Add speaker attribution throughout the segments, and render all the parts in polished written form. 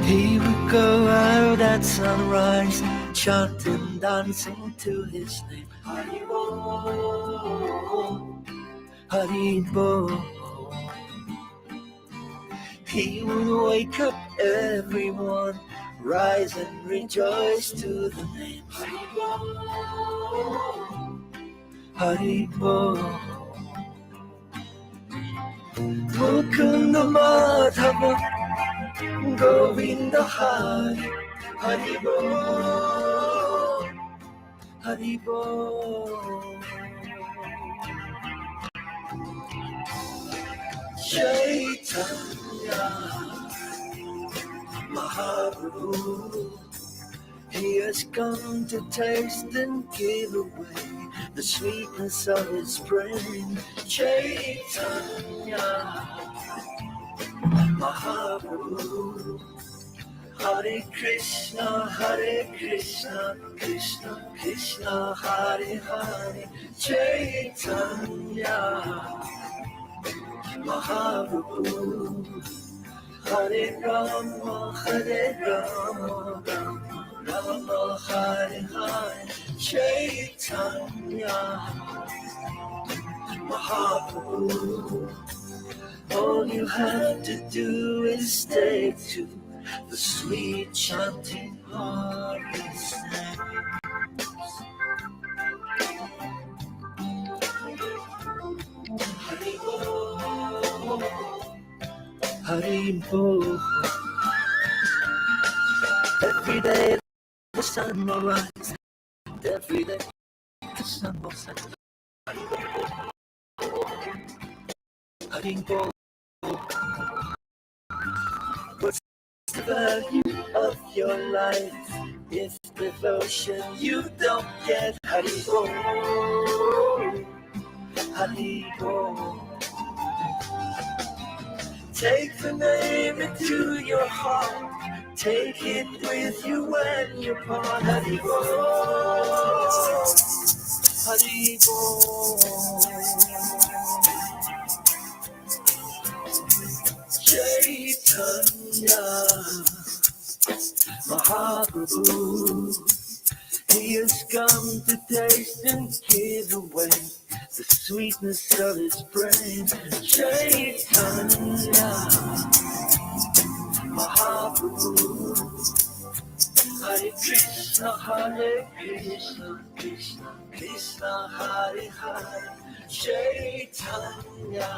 Speaker 1: He would go out at sunrise, chanting, dancing to his name. Haribo, Haribo. He would wake up everyone, rise and rejoice to the name. Haribo, Haribo. Mukunda Madhava, Govinda Hari, Haribo, Haribo. Chaitanya Mahaprabhu, he has come to taste and give away the sweetness of his brain. Chaitanya Mahaprabhu, Hare Krishna, Krishna Krishna, Hare Hare. Chaitanya Mahaprabhu, Hare Rama, Rama Hare Hare. Chaitanya Mahaprabhu, all you have to do is take to the sweet chanting of his name. Haribo, Haribo. Every day the sun will rise, every day the sun will set. Haribo. What's the value of your life if devotion you don't get? Haribo, Haribo. Take the name into your heart, take it with you when you part. Haribo, Haribo. Chaitanya Mahaprabhu, he has come to taste and give away the sweetness of his brain. Chaitanya Mahaprabhu, Hare Krishna, Krishna Krishna, Hare Hare. Chaitanya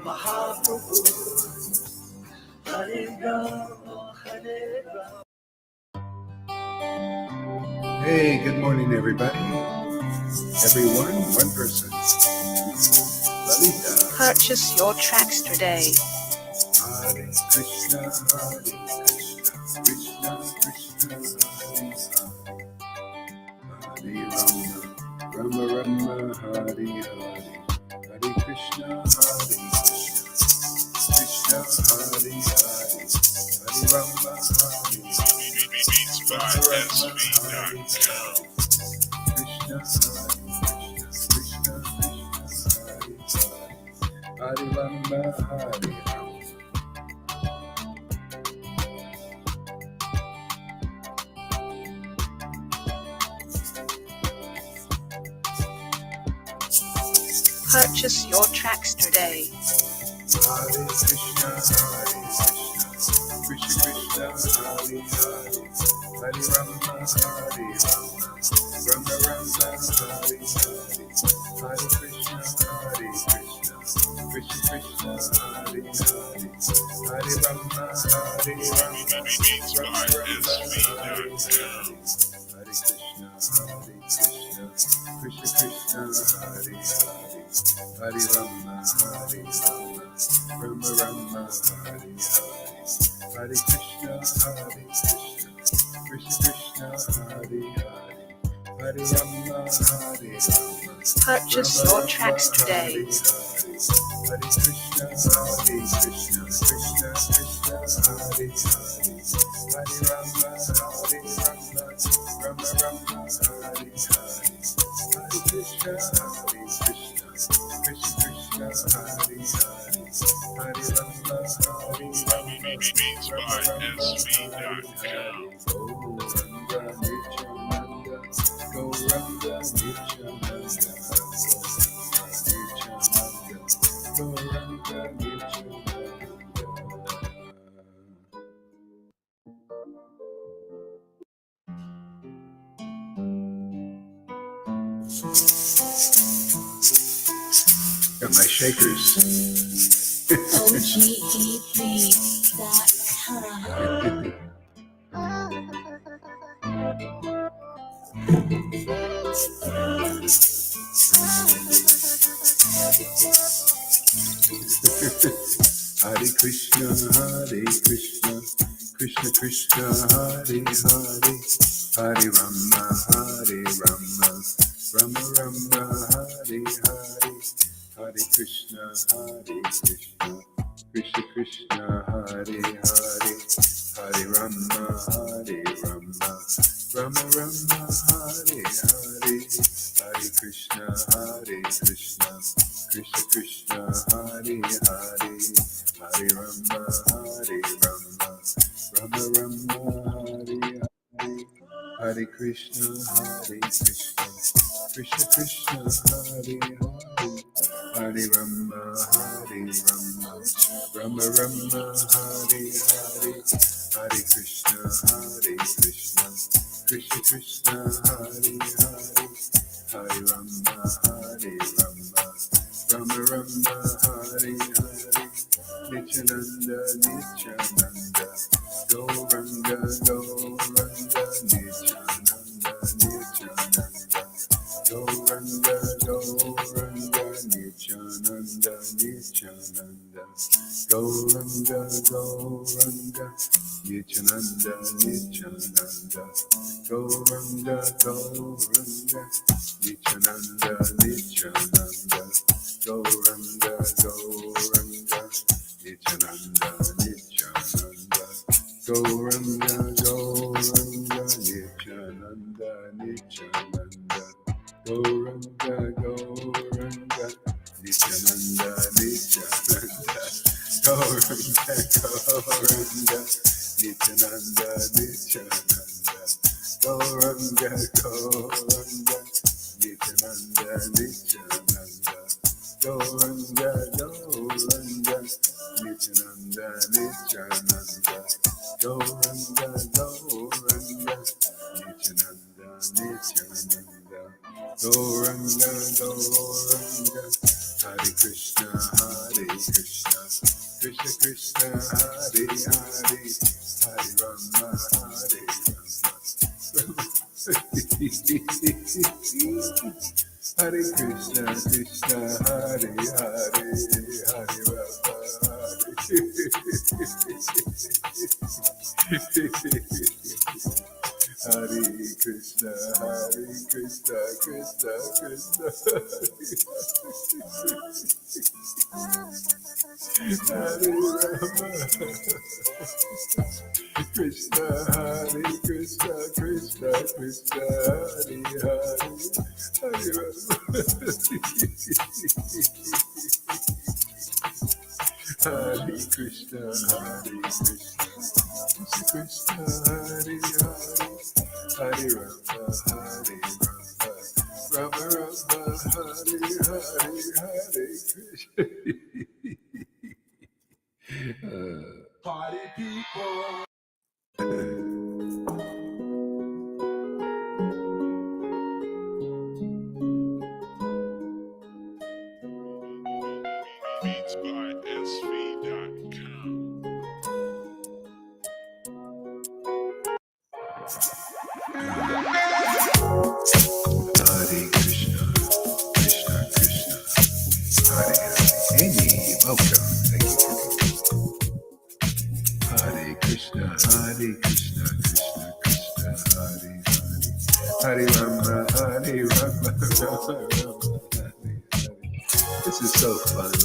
Speaker 1: Mahaprabhu, Hare Rama, Hare Rama.
Speaker 2: Hey, good morning, everybody. Everyone, one person. Lalita.
Speaker 3: Purchase your tracks today.
Speaker 2: Hare Krishna, Krishna Krishna, Hare Rama, Rama Hare Hare, Hare Krishna, Krishna Hare Hare, Hare Rama, Hare Rama, Hare Rama.
Speaker 3: Purchase your tracks today.
Speaker 2: Hare Krishna, Krishna Krishna, Hare Hare, Hare Rama, Hare Rama, Rama Rama, Hare Hare, Hare Krishna, Krishna Krishna, Hare Hare, Hare Rama, Hare Rama, Rama Rama, Hare Hare, Hare Krishna, Krishna Krishna, Hare Hare, Hare Rama, Hare Rama, Rama Rama, Hare Hare, Hare Krishna, Krishna Krishna, Hare Hare, Hare Rama, Hare Rama.
Speaker 3: Purchase your tracks today.
Speaker 2: Hare Krishna, Krishna Krishna, Hare Hare, Hare Rama, Hare Rama, Rama Rama, Hare Hare, Hare Krishna, Krishna Krishna, Hare Hare, Hare Rama, Hare Rama, Got my shakers. Hare Krishna, Krishna Krishna, Hare Hare, Hare Rama, Rama Rama, Hare Hare, Hare Krishna, Krishna Krishna, Hare Hare, Hare Rama, Rama Rama, Hare Hare, Hare Krishna, Krishna Krishna, Hare Hare, Hare Rama, Rama Rama, Hare Hare, Hare Krishna, Krishna Krishna, Hare Hare, Hare Rama, Rama Rama, Hare Hare, Hare Krishna, Krishna Krishna, Hare Hare, Hare Rama, Rama Rama, Hare Hare, Nityananda, Nityananda, Gauranga, Gauranga, Nityananda, Nityananda, Gauranga, Gauranga, Nityananda, Nityananda, Gauranga, Gauranga, Nityananda, Nityananda, Gauranga, Gauranga, Nityananda, Nityananda, Gauranga, Gauranga, Nityananda, Nityananda, Gauranga, Gauranga, Nityananda, Nityananda, Gauranga, Gauranga, Nityananda, Nityananda, Gauranga, Gauranga, Nityananda, Nityananda, Gauranga, Gauranga, Nityananda, Nityananda, Gauranga, Gauranga, Nityananda, Nityananda, Gauranga, Gauranga, Nityananda, Nityananda, Gauranga, Gauranga, Hare Krishna, Krishna Krishna, Hare Hare, Hare Rama, Hare Krishna, Krishna, Hare Hare, Hare Rama, Hare Krishna, Krishna Krishna, Hare Rama, Krishna, Hare Krishna, Krishna Krishna, Hare Hare, Hare Rama, Hare Krishna, Krishna Hare Hare, Hare Rama, Rama Rama, Hare Hare, Hare Krishna. Party people. Hare Krishna, Krishna Krishna, Hare Hare. Amy, welcome. Thank you. Hare Krishna, Krishna Krishna, Hare Hare. Hare Rama, Hare Rama, Rama Rama, Hare Hare. This is so fun, man.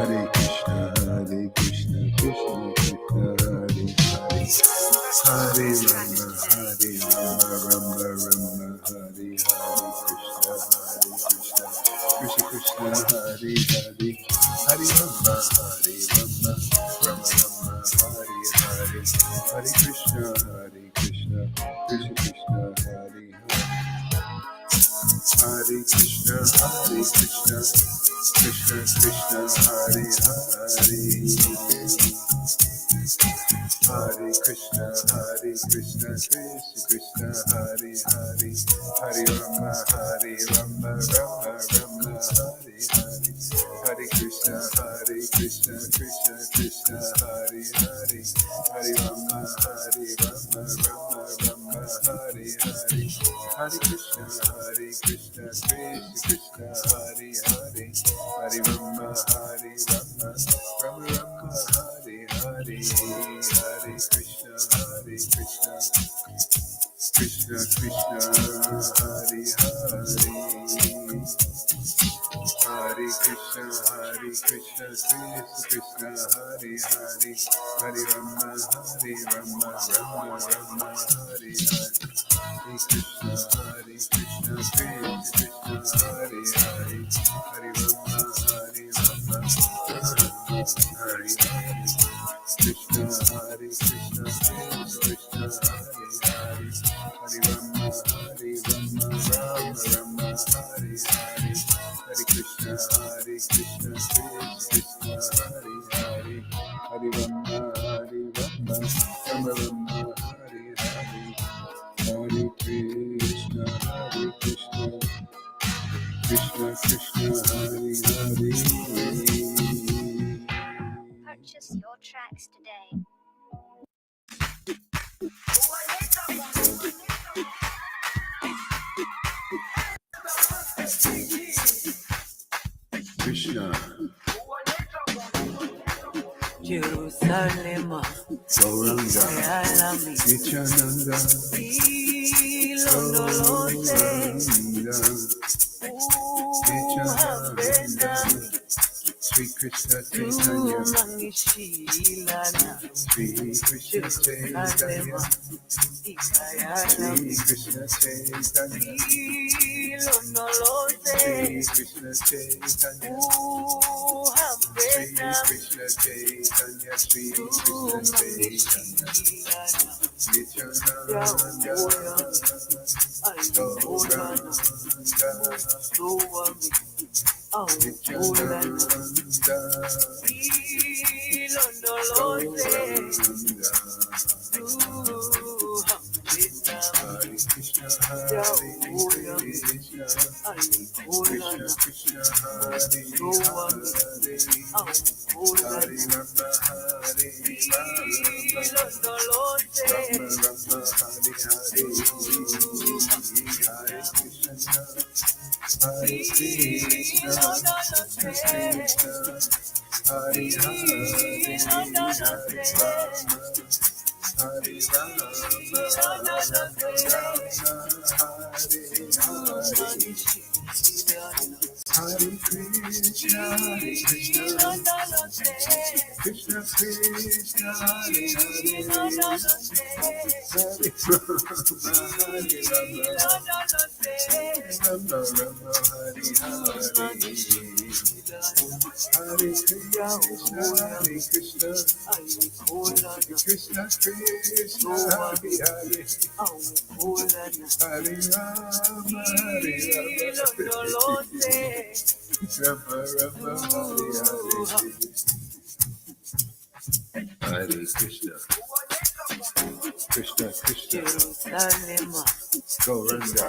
Speaker 2: Hare Krishna, Krishna Krishna, Hare Rama, Rama Rama, Hare Krishna, Krishna Krishna, Hare Rama, Rama Rama, Hare Krishna, Krishna Krishna, Hare Krishna, Krishna Krishna, Hare Krishna, Krishna Krishna, Hare Rama, Rama Rama, Hare Krishna, Krishna Krishna, Hare Rama, Rama Rama, Hare Krishna, Krishna Krishna, Hare Rama, Rama Rama, Hare Krishna, Krishna Krishna, Hare Krishna, Krishna Krishna, Hare Rama, Rama Rama, Hare Krishna, Krishna Krishna, Hare Rama, Rama Hare Krishna, Krishna Krishna, Hare Rama, Rama Rama, Hare Krishna, Krishna Krishna, Hare Rama, Rama Rama, Hare Krishna, Krishna Krishna, Hare
Speaker 4: Purchase your tracks today.
Speaker 2: Krishna.
Speaker 1: Jerusalem,
Speaker 2: Gauranga, Nityananda, Gauranga, Nityananda, Sri Krishna Caitanya, Sri Krishna Caitanya, Sri Krishna Caitanya, Sri Krishna Caitanya, Sri Krishna Caitanya, Sri Krishna Caitanya, Nityananda, Gauranga, Nityananda, Hare Krishna, Krishna Krishna, Hare Hare, Hare Rama, Hare Rama, Rama Rama, Hare Hare, Hare Krishna, Hare Krishna, Krishna Hare Hare, Hare Rama, Hare Rama, Rama Rama, Hare Hare Krishna, Krishna Krishna, Hare Hare, Hare Rama, Hare Rama, Rama Rama, Hare Hare, Hare Krishna, Krishna Krishna, Hare Hare, Hare Rama, Hare Rama, Rama Rama, Hare Krishna, Krishna Krishna, Gauranga,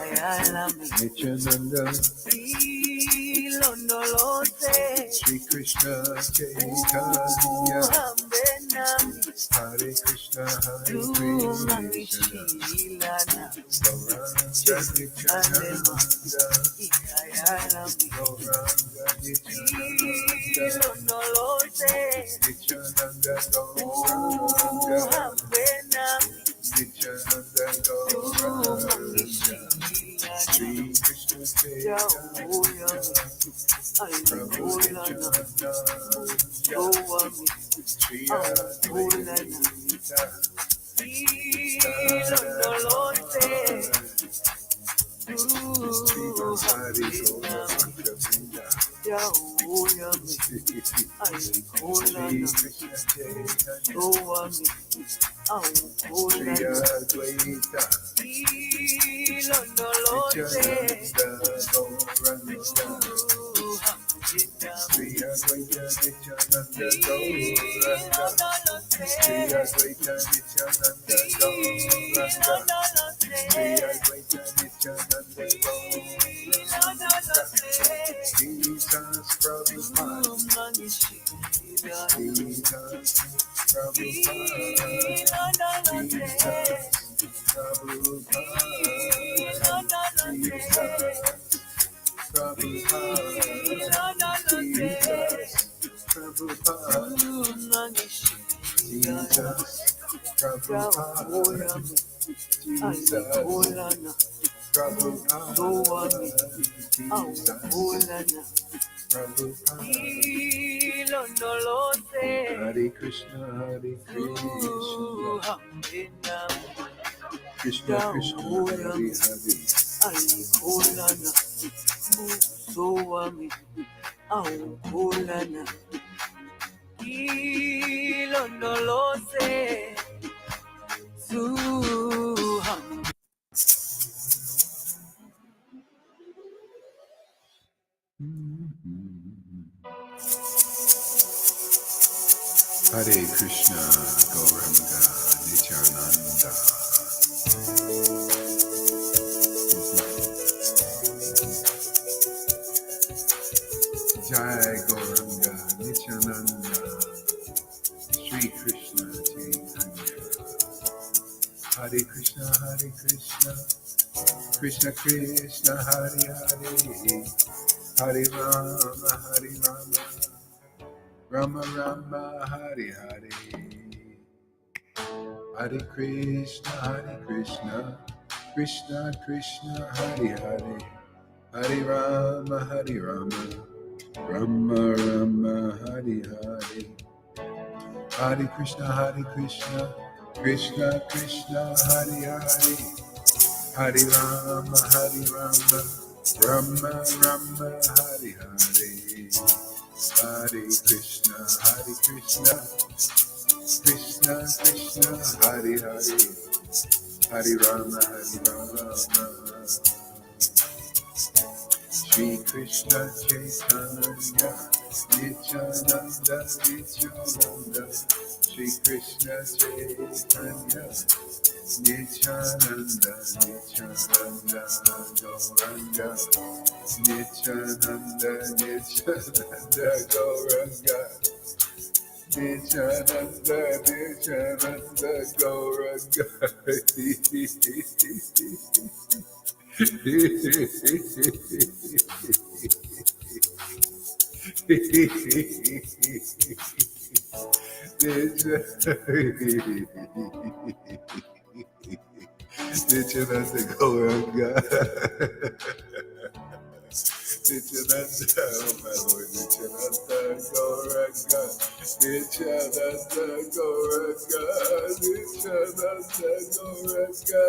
Speaker 2: Nityananda, Sri Krishna Caitanya, Hare Krishna, Hare Krishna, Gauranga Nityananda, Gauranga Nityananda, Nityananda Gauranga, Nityananda Gauranga, Sri Krishna Hare Krishna, Hare Krishna, Krishna Krishna, Hare Hare Krishna, Gauranga, Nityananda. Jai Gauranga, Nityananda, Sri Krishna Chaitanya. Hare Krishna, Krishna Krishna, Hare Hare, Hare Rama, Rama Rama, Hare Hare. Hare Krishna, Krishna Krishna, Hare Hare, Hare Rama, Rama Rama, Hare Hare. Hare Krishna, Krishna Krishna, Hare Hare, Hare Rama, Rama Rama, Hare Hare. Hare Krishna, Krishna Krishna, Hare Hare, Hare Rama, Shri Krishna Chaitanya, Nityananda, Shri Krishna Chaitanya, Nityananda, Gauranga, Nityananda, Gauranga, Nityananda, Gauranga. Nityananda, Gauranga. Nityananda, oh my Lord, Nityananda, Gauranga, Nityananda, Gauranga, Nityananda, Gauranga.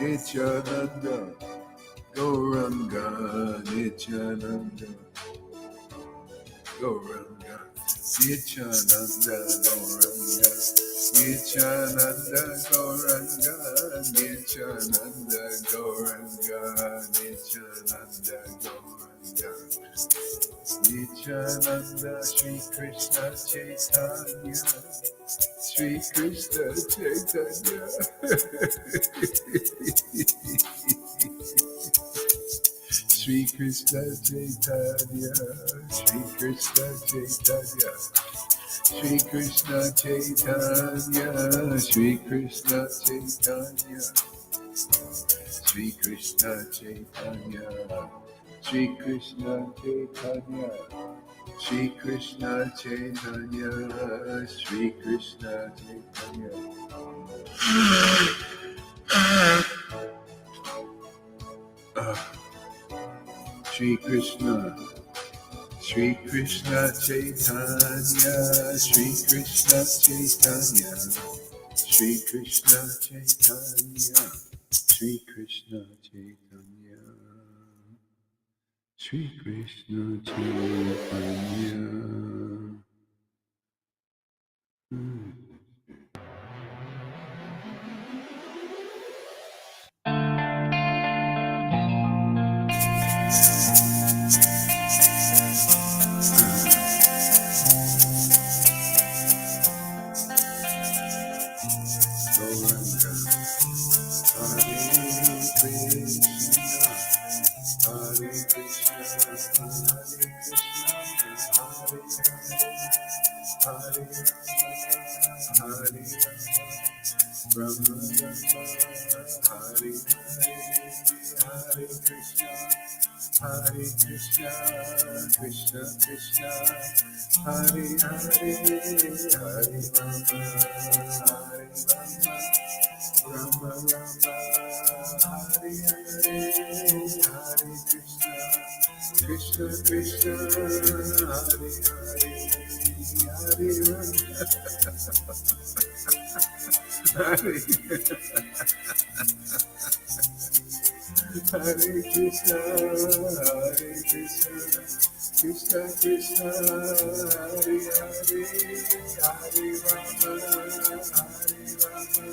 Speaker 2: Nityananda, Gauranga, Nityananda, Gauranga, Nityananda, Gauranga, Nityananda, Gauranga, Nityananda, Gauranga, Nityananda, Gauranga, Nityananda, Shri Krishna Chaitanya, Shri Krishna Chaitanya. Shri Krishna Chaitanya, Shri Krishna Chaitanya, Shri Krishna Chaitanya, Shri Krishna Chaitanya, Sri Krishna Chaitanya, Sri Krishna Chaitanya, Sri Krishna Chaitanya, Sri Krishna Chaitanya. Sri Krishna, Sri Krishna Chaitanya, Sri Krishna Chaitanya, Sri Krishna Chaitanya, Sri Krishna Chaitanya, Sri Krishna Chaitanya. Gauranga, Hare Krishna, Hare Krishna, Hare Krishna, Hare Hare, Rama Rama, Hare Hare, Hare Krishna, Hare Krishna, Krishna Krishna, Hare Hare, Hare Rama, Hare Rama, Rama Rama, Hare Hare, Hare Krishna, Krishna Krishna, Hare Hare, Hare Rama, Hare Hare Krishna, Hare Krishna, Krishna Krishna, Hare Hare, Hare Rama, Hare Rama,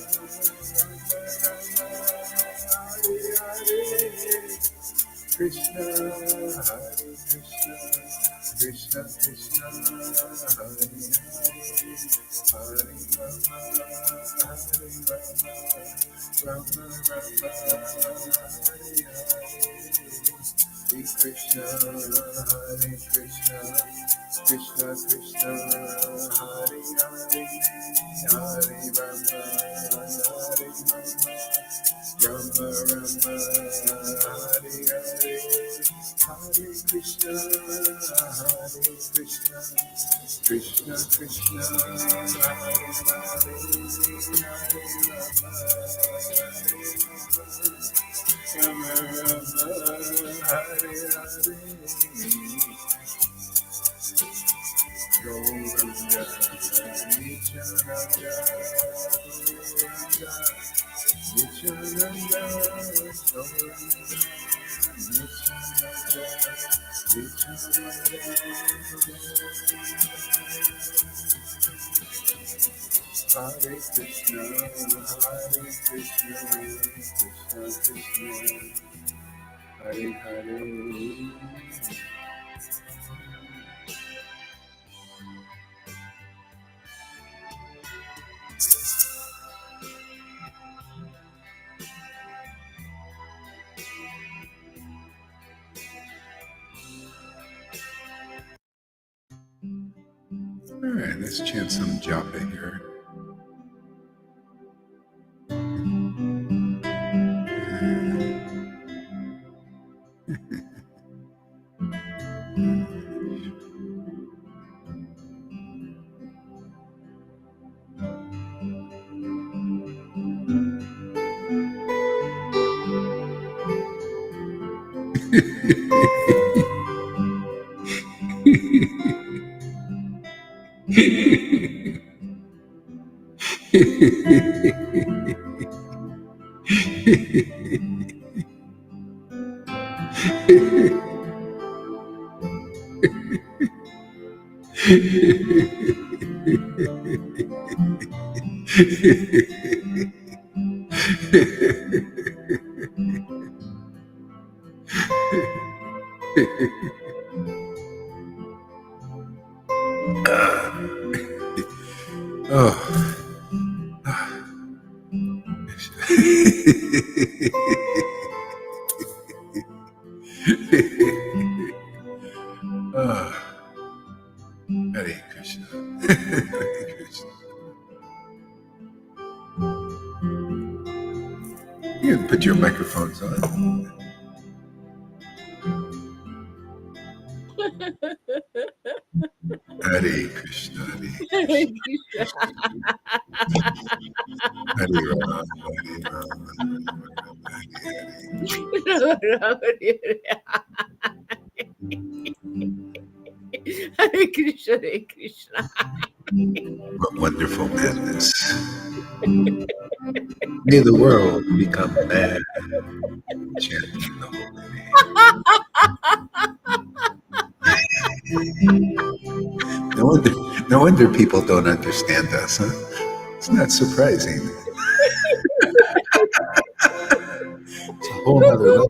Speaker 2: Hare Hare, Krishna, Hare Krishna, Krishna Krishna, Hare Hare, Hare Rama, Hare Rama, Rama Rama, Hare Hare. Hare Krishna, Hare Krishna, Krishna Krishna, Hare Hare, Hare Rama, Hare Rama, Rama Rama, Hare Hare, Hare Krishna, Hare Krishna, Krishna Krishna, Hare Hare, Hare Rama, Rama Rama, Hare Hare. Gauranga, Nityananda, Gauranga, Nityananda, Gauranga, Nityananda, Nityananda, Hare Krishna, Hare Krishna, Krishna Krishna, Hare Hare. All right, let's chant some japa here. Oh. Hare Krishna. Hare Krishna. You can put your microphones on. Hare Krishna, Hare Hare Ram, Hare Ram,
Speaker 1: Hare Krishna, Hare Krishna.
Speaker 2: What wonderful madness. May the world become mad, chanting the holy name. No wonder people don't understand us, huh? It's not surprising. It's a whole nother level.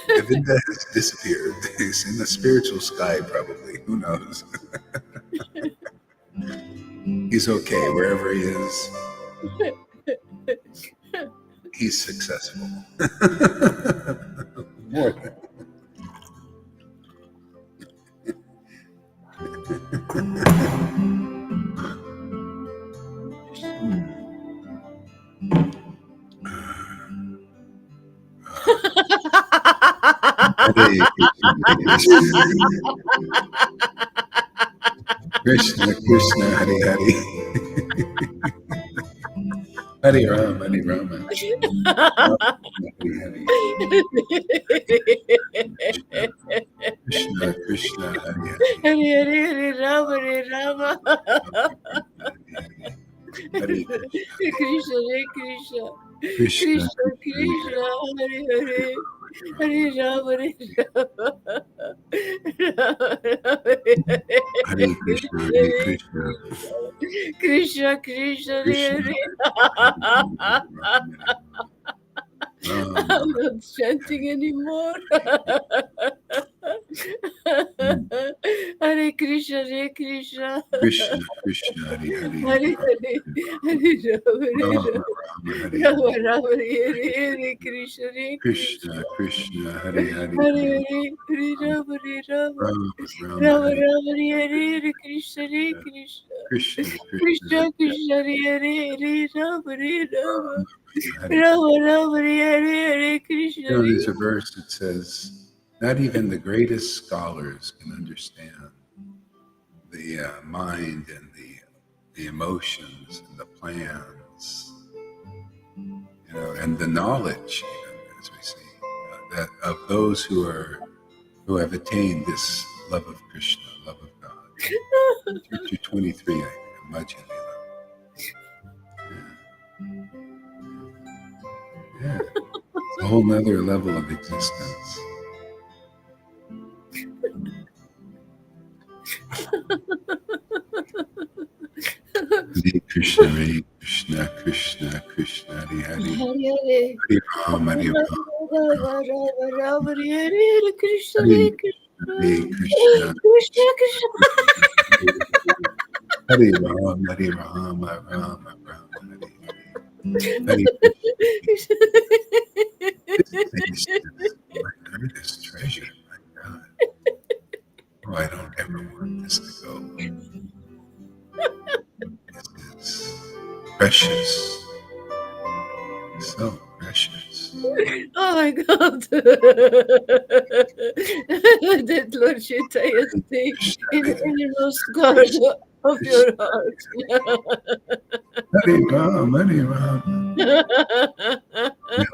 Speaker 2: Govinda has disappeared. He's in the spiritual sky, probably. Who knows? He's okay wherever he is. He's successful. More than. Krishna, Krishna, Hare Hare. Hare Ram, Hare Rama. Hare Hare. Krishna, Krishna, Hare Hare.
Speaker 1: Hare Hare, Hare Rama, Hare Rama.
Speaker 2: Hare
Speaker 1: Krishna, Hare Krishna.
Speaker 2: Krishna,
Speaker 1: Krishna, Krishna, Hare Hare. Hare Rama, Hare Rama.
Speaker 2: Hare Krishna, Hare Krishna.
Speaker 1: Krishna, Krishna, Hare Hare. I'm not chanting anymore. Hare Krishna, Hare Krishna.
Speaker 2: Krishna, Krishna, Hare Hare.
Speaker 1: Hare Hare, Hare Rama, Hare Rama, Rama, Hare Hare, Krishna, Hare
Speaker 2: Krishna, Krishna, Hare Hare.
Speaker 1: Hare Hare, Hare Rama, Hare Rama, Rama, Rama, Hare Hare, Krishna, Hare Krishna.
Speaker 2: Krishna,
Speaker 1: Krishna, Krishna, Hare Hare, Hare Rama, Hare Rama, Rama, Rama, Hare Hare, Krishna.
Speaker 2: You know, there's a verse that says, not even the greatest scholars can understand the mind and the emotions and the plans, you know, and the knowledge, even, as we see, that of those who have attained this love of Krishna, love of God. Chapter 23, I imagine. Yeah. It's a whole nother level of existence. Hare Krishna, Hare Krishna, Krishna, Krishna, Hare Hare.
Speaker 1: Hare Hare,
Speaker 2: Hare Ram, Hare Ram.
Speaker 1: Rama, Rama, Rama, Hare Hare, Krishna, Hare Krishna.
Speaker 2: Hare Krishna,
Speaker 1: Krishna, Krishna.
Speaker 2: Hare Ram, Hare Ram, Ram, Ram, Hare Hare. Hare Krishna. My greatest treasure, my God. Oh, I don't ever want this to go. This is precious. So precious.
Speaker 1: Oh my God. That Lord Caitanya stay in the innermost garden of your heart.
Speaker 2: Hare Ram, Hare Ram. Now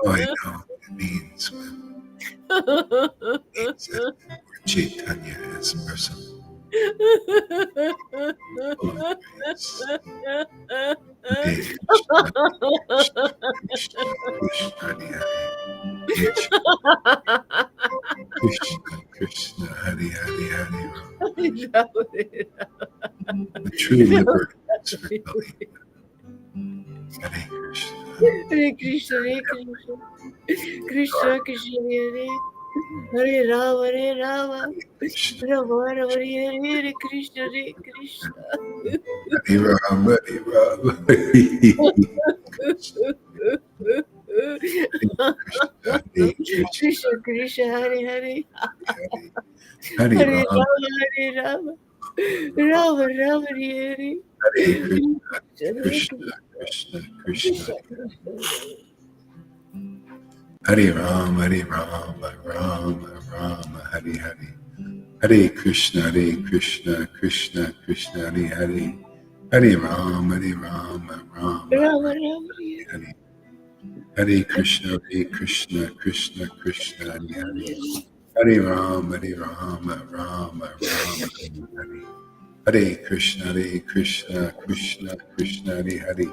Speaker 2: I know what it means when Lord Caitanya is merciful. Hare Krishna, Krishna, Hare Hare. Krishna, Krishna, Hare Hare, Hare Ram. The true liberties for Kali. Hare Krishna.
Speaker 1: Hare Krishna, Hare Krishna. Krishna, Krishna, Hare Hare Rama, Hare Rama. Rama, Rama, Hare Hare, Krishna, Hare Krishna.
Speaker 2: Hare Ram, Hare Ram.
Speaker 1: Krishna Krishna Hare Hare
Speaker 2: Hare
Speaker 1: Hare
Speaker 2: Ram,
Speaker 1: Rama Hare Rama Rama Rama Hare
Speaker 2: Hare Krishna,
Speaker 1: Hare
Speaker 2: Krishna Krishna, Krishna.
Speaker 1: Krishna Krishna
Speaker 2: Hare Ram, Hare Ram, Ram Ram, Hare Hare. Hare Krishna, Krishna Krishna, Hare Hare. Hare Ram, Ram
Speaker 1: Rama Rama
Speaker 2: Hare. Hare Krishna, Krishna Krishna, Hare Hare. Hare Ram, Ram Hare. Hare Krishna, Krishna Krishna, Hare Hare.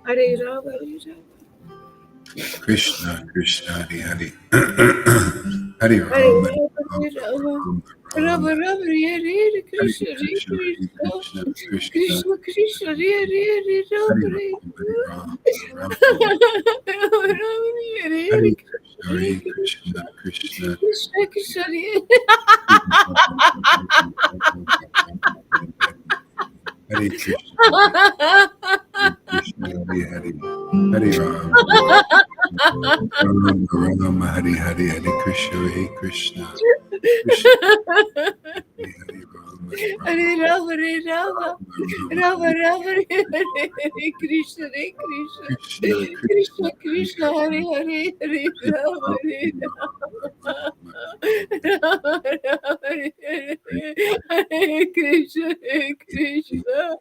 Speaker 1: Hare Rama
Speaker 2: Krishna Krishna, Hare Hare. Hare
Speaker 1: Hare
Speaker 2: Ram,
Speaker 1: Rama Rama Rama Hare Krishna
Speaker 2: Hare Krishna, Krishna Krishna,
Speaker 1: Krishna Krishna Hare Rama
Speaker 2: Hare Ram,
Speaker 1: Rama Rama
Speaker 2: Hare
Speaker 1: Hare
Speaker 2: Krishna, Krishna
Speaker 1: Krishna Krishna
Speaker 2: Hare Krishna, Krishna Hare Hare. Hare Ram, Ram Hare Hare. Hare Krishna, Krishna Krishna Hare Ram,
Speaker 1: Hare Rama Rama Rama Hare Krishna Krishna
Speaker 2: Krishna
Speaker 1: Krishna Krishna Hare Hare Hare Rama Rama Hare Hare Krishna Krishna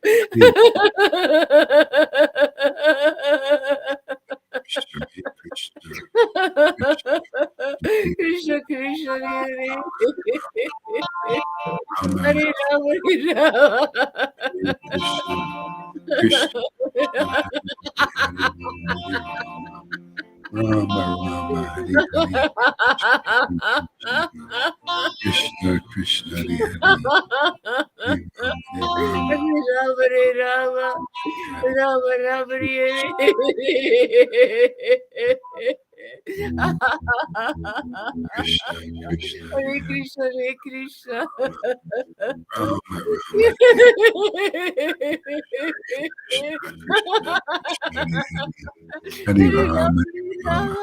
Speaker 1: Krishna Krishna Hare Hare Rama
Speaker 2: Krishna Rama Hare Hare. Krishna Krishna Hare Hare.
Speaker 1: Hare Rama Rama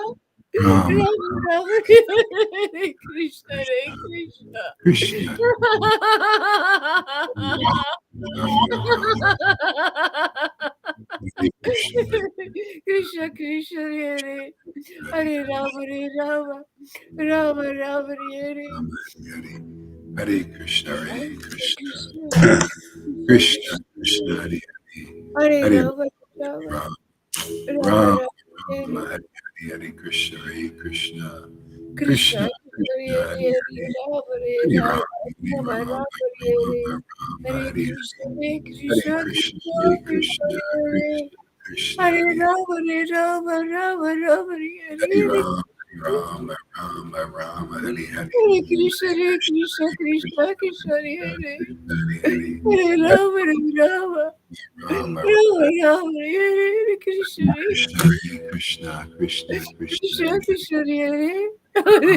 Speaker 1: Rama
Speaker 2: Krishna Krishna
Speaker 1: Hare Krishna Hare Krishna
Speaker 2: Rama Hare Rama Rama
Speaker 1: Hare Krishna Hare Krishna
Speaker 2: Krishna
Speaker 1: Krishna Krishna Hare Hare Rama Rama Rama Hare
Speaker 2: Hare Krishna Krishna Krishna Hare
Speaker 1: Hare
Speaker 2: Hare
Speaker 1: Rama
Speaker 2: Rama
Speaker 1: Rama
Speaker 2: Rama Hare Hare Krishna Krishna
Speaker 1: Krishna
Speaker 2: Krishna
Speaker 1: Hare Hare Rama Rama Rama Rama Hare Hare Krishna Krishna Krishna Krishna Hare
Speaker 2: Krishna
Speaker 1: Hare Rama Rama Rama Rama Hare
Speaker 2: Rama Hare Hare
Speaker 1: Hare Krishna Krishna Krishna Krishna Hare Hare Hare Rama Rama
Speaker 2: Rama
Speaker 1: Rama Rama Hare Krishna
Speaker 2: Krishna
Speaker 1: Krishna Krishna Hare Hare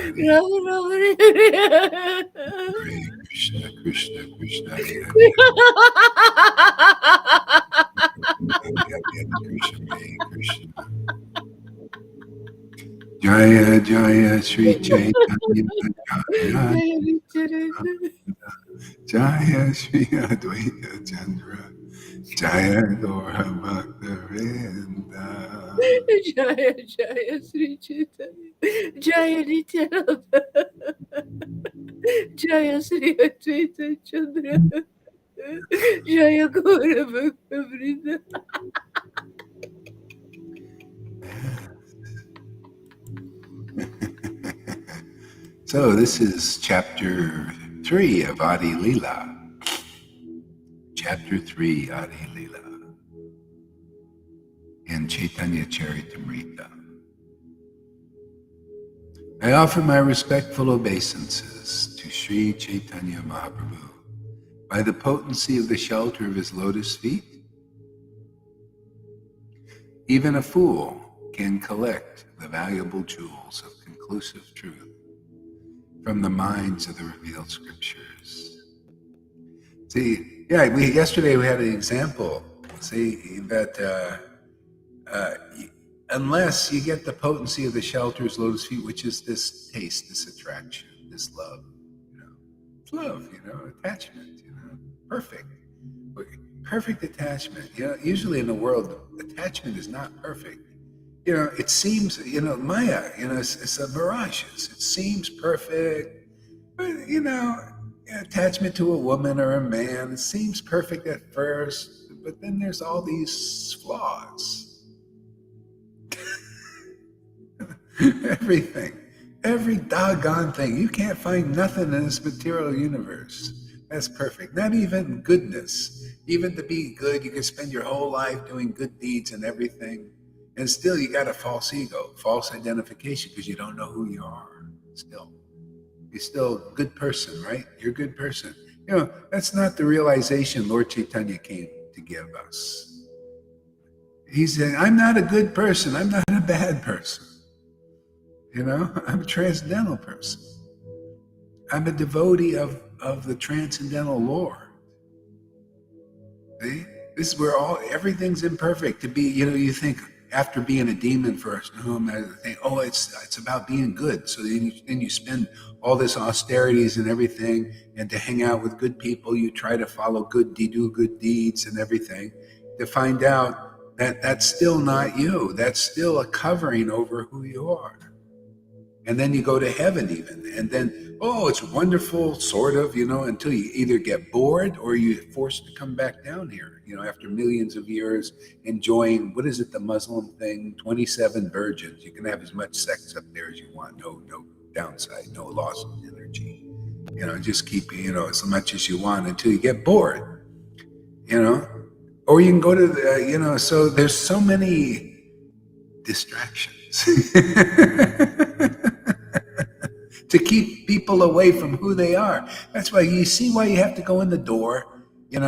Speaker 1: Rama Rama Rama Hare
Speaker 2: Krishna Krishna Hare Krishna. Jaya Jaya Sri Chaitanya Jaya Sri Advaita Chandra Jaya Gaura Bhakta Vrinda.
Speaker 1: Jaya Jaya Sri Chaitanya Jaya Nityananda Jaya Sri Advaita Chandra Jaya Gaura Bhakta Vrinda.
Speaker 2: So this is chapter 3 of Adi Leela. Chapter 3, Adi Leela. In Chaitanya Charitamrita. I offer my respectful obeisances to Sri Chaitanya Mahaprabhu by the potency of the shelter of his lotus feet. Even a fool can collect the valuable jewels of conclusive truth from the minds of the revealed scriptures. See, yesterday we had an example. See, that unless you get the potency of the shelter's lotus feet, which is this taste, this attraction, this love. It's love, attachment, perfect. Perfect attachment. Usually in the world, attachment is not perfect. It seems, Maya, it's a mirages. It seems perfect, but, attachment to a woman or a man, it seems perfect at first, but then there's all these flaws. Everything, every doggone thing. You can't find nothing in this material universe that's perfect. Not even goodness. Even to be good, you can spend your whole life doing good deeds and everything, and still you got a false ego, false identification, because you don't know who you are. You're still a good person, right? You're a good person. That's not the realization Lord Caitanya came to give us. He said, I'm not a good person. I'm not a bad person. I'm a transcendental person. I'm a devotee of the transcendental Lord. See? This is where everything's imperfect. To be, you think after being a demon first, think, it's about being good. So then you spend all this austerities and everything, and to hang out with good people, you try to follow do good deeds and everything, to find out that that's still not you. That's still a covering over who you are. And then you go to heaven even. And then, it's wonderful, sort of, until you either get bored or you're forced to come back down here, after millions of years enjoying, what is it, the Muslim thing, 27 virgins. You can have as much sex up there as you want. No downside, no loss of energy. Just keep, as much as you want until you get bored, Or you can go to, so there's so many distractions. To keep people away from who they are. That's why you see why you have to go in the door. You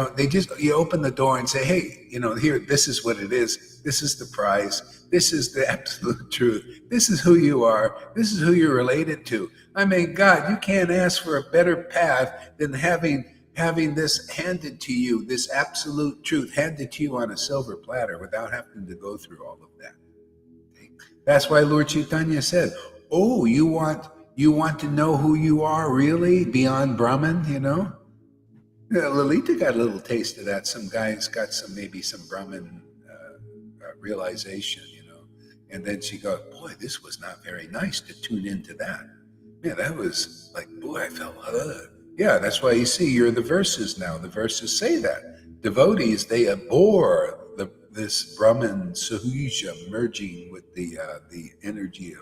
Speaker 2: open the door and say, hey, here, this is what it is. This is the prize. This is the absolute truth. This is who you are. This is who you're related to. I mean, God, you can't ask for a better path than having this handed to you, this absolute truth handed to you on a silver platter without having to go through all of that. That's why Lord Caitanya said, you want to know who you are really beyond Brahman, Lalita got a little taste of that. Some guys got maybe some Brahman realization, and then she goes, boy, this was not very nice to tune into that. Yeah, that was like, boy, I felt, yeah, that's why you see, you're the verses now. The verses say that. Devotees, they abhor this Brahman Sahuja merging with the energy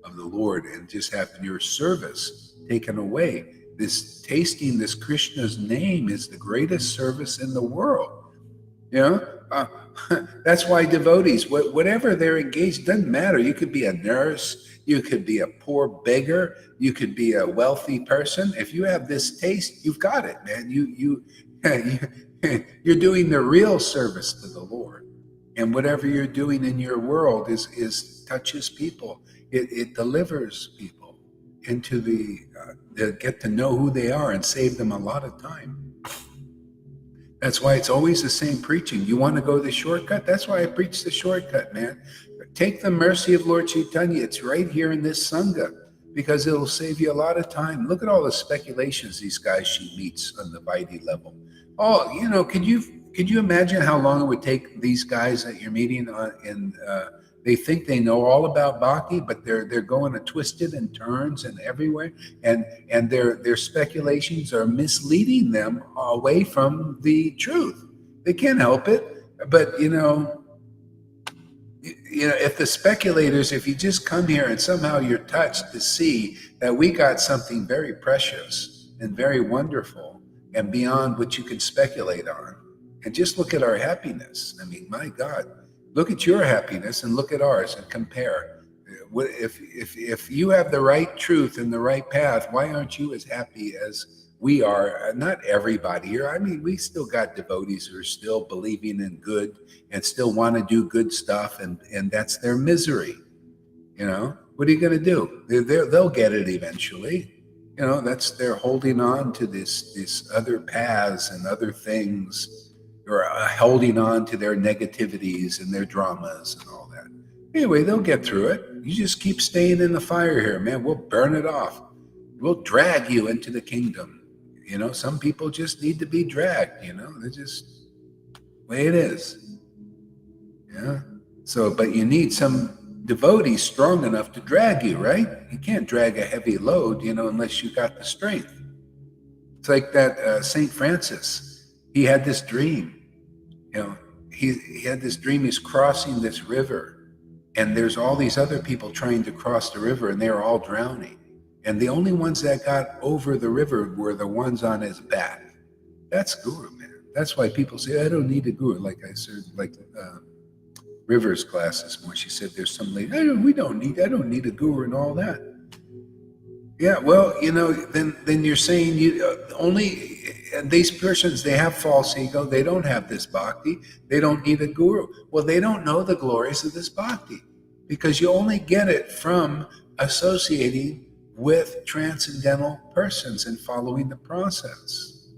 Speaker 2: of the Lord, and just having your service taken away. This tasting this Krishna's name is the greatest service in the world. That's why devotees, whatever they're engaged, doesn't matter. You could be a nurse, you could be a poor beggar, you could be a wealthy person. If you have this taste, you've got it, man. You're doing the real service to the Lord. And whatever you're doing in your world is touches people. It delivers people into they get to know who they are and save them a lot of time. That's why it's always the same preaching. You want to go the shortcut? That's why I preach the shortcut, man. Take the mercy of Lord Caitanya. It's right here in this Sangha, because it'll save you a lot of time. Look at all the speculations these guys she meets on the Vaidhi level. Could you imagine how long it would take these guys that you're meeting they think they know all about bhakti, but they're going to twisted and turns and everywhere, and their speculations are misleading them away from the truth. They can't help it, but if the speculators, if you just come here and somehow you're touched to see that we got something very precious and very wonderful and beyond what you can speculate on, and just look at our happiness. I mean, my God. Look at your happiness and look at ours and compare. If you have the right truth and the right path, why aren't you as happy as we are? Not everybody here. I mean, we still got devotees who are still believing in good and still want to do good stuff, and that's their misery. What are you going to do? They'll get it eventually. They're holding on to this other paths and other things, or holding on to their negativities and their dramas and all Anyway, they'll get through it. You just keep staying in the fire here, man. We'll burn it off. We'll drag you into the kingdom. Some people just need to be dragged, they're just the way it is. Yeah. So, but you need some devotees strong enough to drag you, right? You can't drag a heavy load, unless you got the strength. It's like that St. Francis. He had this dream. He had this dream. He's crossing this river, and there's all these other people trying to cross the river, and they're all drowning. And the only ones that got over the river were the ones on his back. That's guru, man. That's why people say, I don't need a guru. Like I said, River's class this morning, she said, there's some lady, I don't need a guru and all that. Yeah, well, then you're saying and these persons, they have false ego. They don't have this bhakti. They don't need a guru. Well, they don't know the glories of this bhakti, because you only get it from associating with transcendental persons and following the process.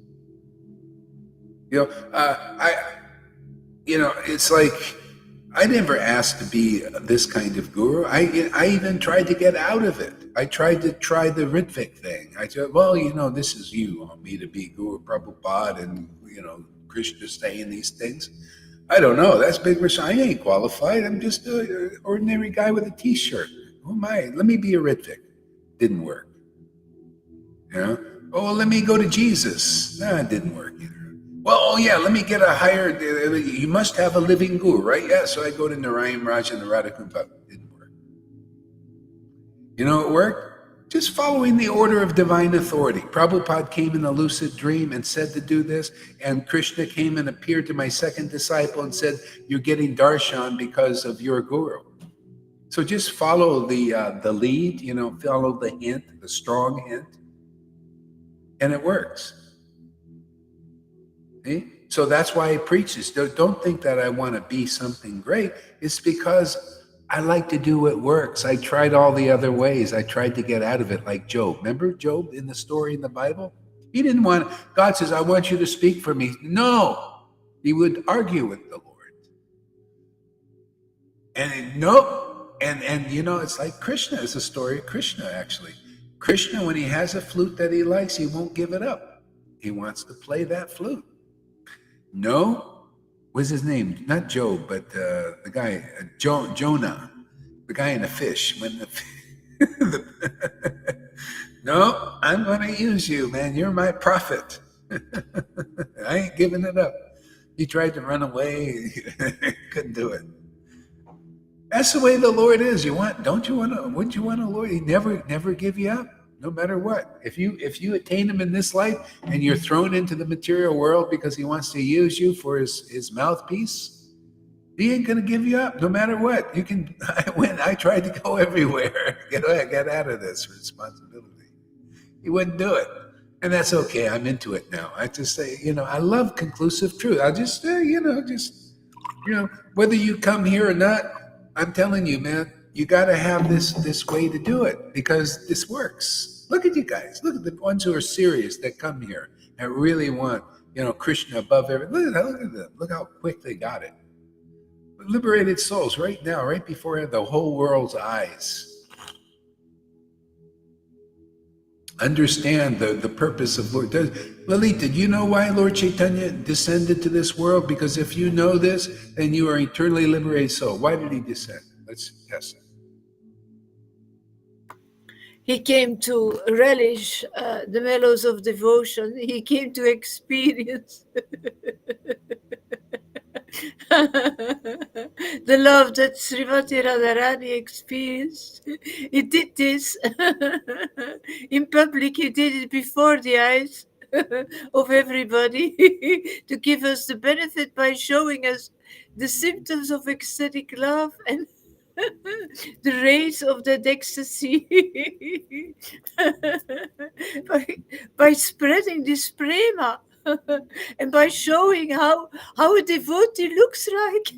Speaker 2: It's like, I never asked to be this kind of guru. I even tried to get out of it. I tried to try the Rhythmic thing. I said, well, this is you want me to be Guru Prabhupada and, Krishna saying these things. I don't know. That's big risk. I ain't qualified. I'm just an ordinary guy with a T-shirt. Who am I? Let me be a Rhythmic. Didn't work. Oh, let me go to Jesus. It didn't work either. Well, let me get a higher, you must have a living guru, right? Yeah, so I go to Narayan Raj and the Radhakumbha. Didn't work. It worked? Just following the order of divine authority. Prabhupada came in a lucid dream and said to do this, and Krishna came and appeared to my second disciple and said, you're getting darshan because of your guru. So just follow the lead, follow the hint, the strong hint, and it works. See? So that's why he preaches. Don't think that I want to be something great. It's because I like to do what works. I tried all the other ways. I tried to get out of it, like Job. Remember Job in the story in the Bible? He didn't want, God says, I want you to speak for me. No, he would argue with the Lord. And nope. And it's like Krishna. It's a story of Krishna, actually. Krishna, when he has a flute that he likes, he won't give it up. He wants to play that flute. No, what's his name? Not Job, but the guy, Jonah, the guy in the fish. No, I'm going to use you, man. You're my prophet. I ain't giving it up. He tried to run away. Couldn't do it. That's the way the Lord is. Wouldn't you want a Lord? He never give you up. No matter what. If you attain him in this life and you're thrown into the material world because he wants to use you for his mouthpiece, he ain't going to give you up no matter what. I tried to go everywhere. Get out of this responsibility. He wouldn't do it. And that's okay. I'm into it now. I just say, I love conclusive truth. I just, whether you come here or not, I'm telling you, man, you got to have this way to do it because this works. Look at you guys. Look at the ones who are serious that come here and really want, Krishna above everything. Look at them. Look how quick they got it. Liberated souls right now, right before the whole world's eyes. Understand the purpose of Lord. Lalita, do you know why Lord Caitanya descended to this world? Because if you know this, then you are eternally liberated soul. Why did he descend? Let's test it.
Speaker 1: He came to relish the mellows of devotion. He came to experience the love that Srimati Radharani experienced. He did this in public. He did it before the eyes of everybody to give us the benefit by showing us the symptoms of ecstatic love and the rays of that ecstasy by spreading this prema and by showing how a devotee looks like.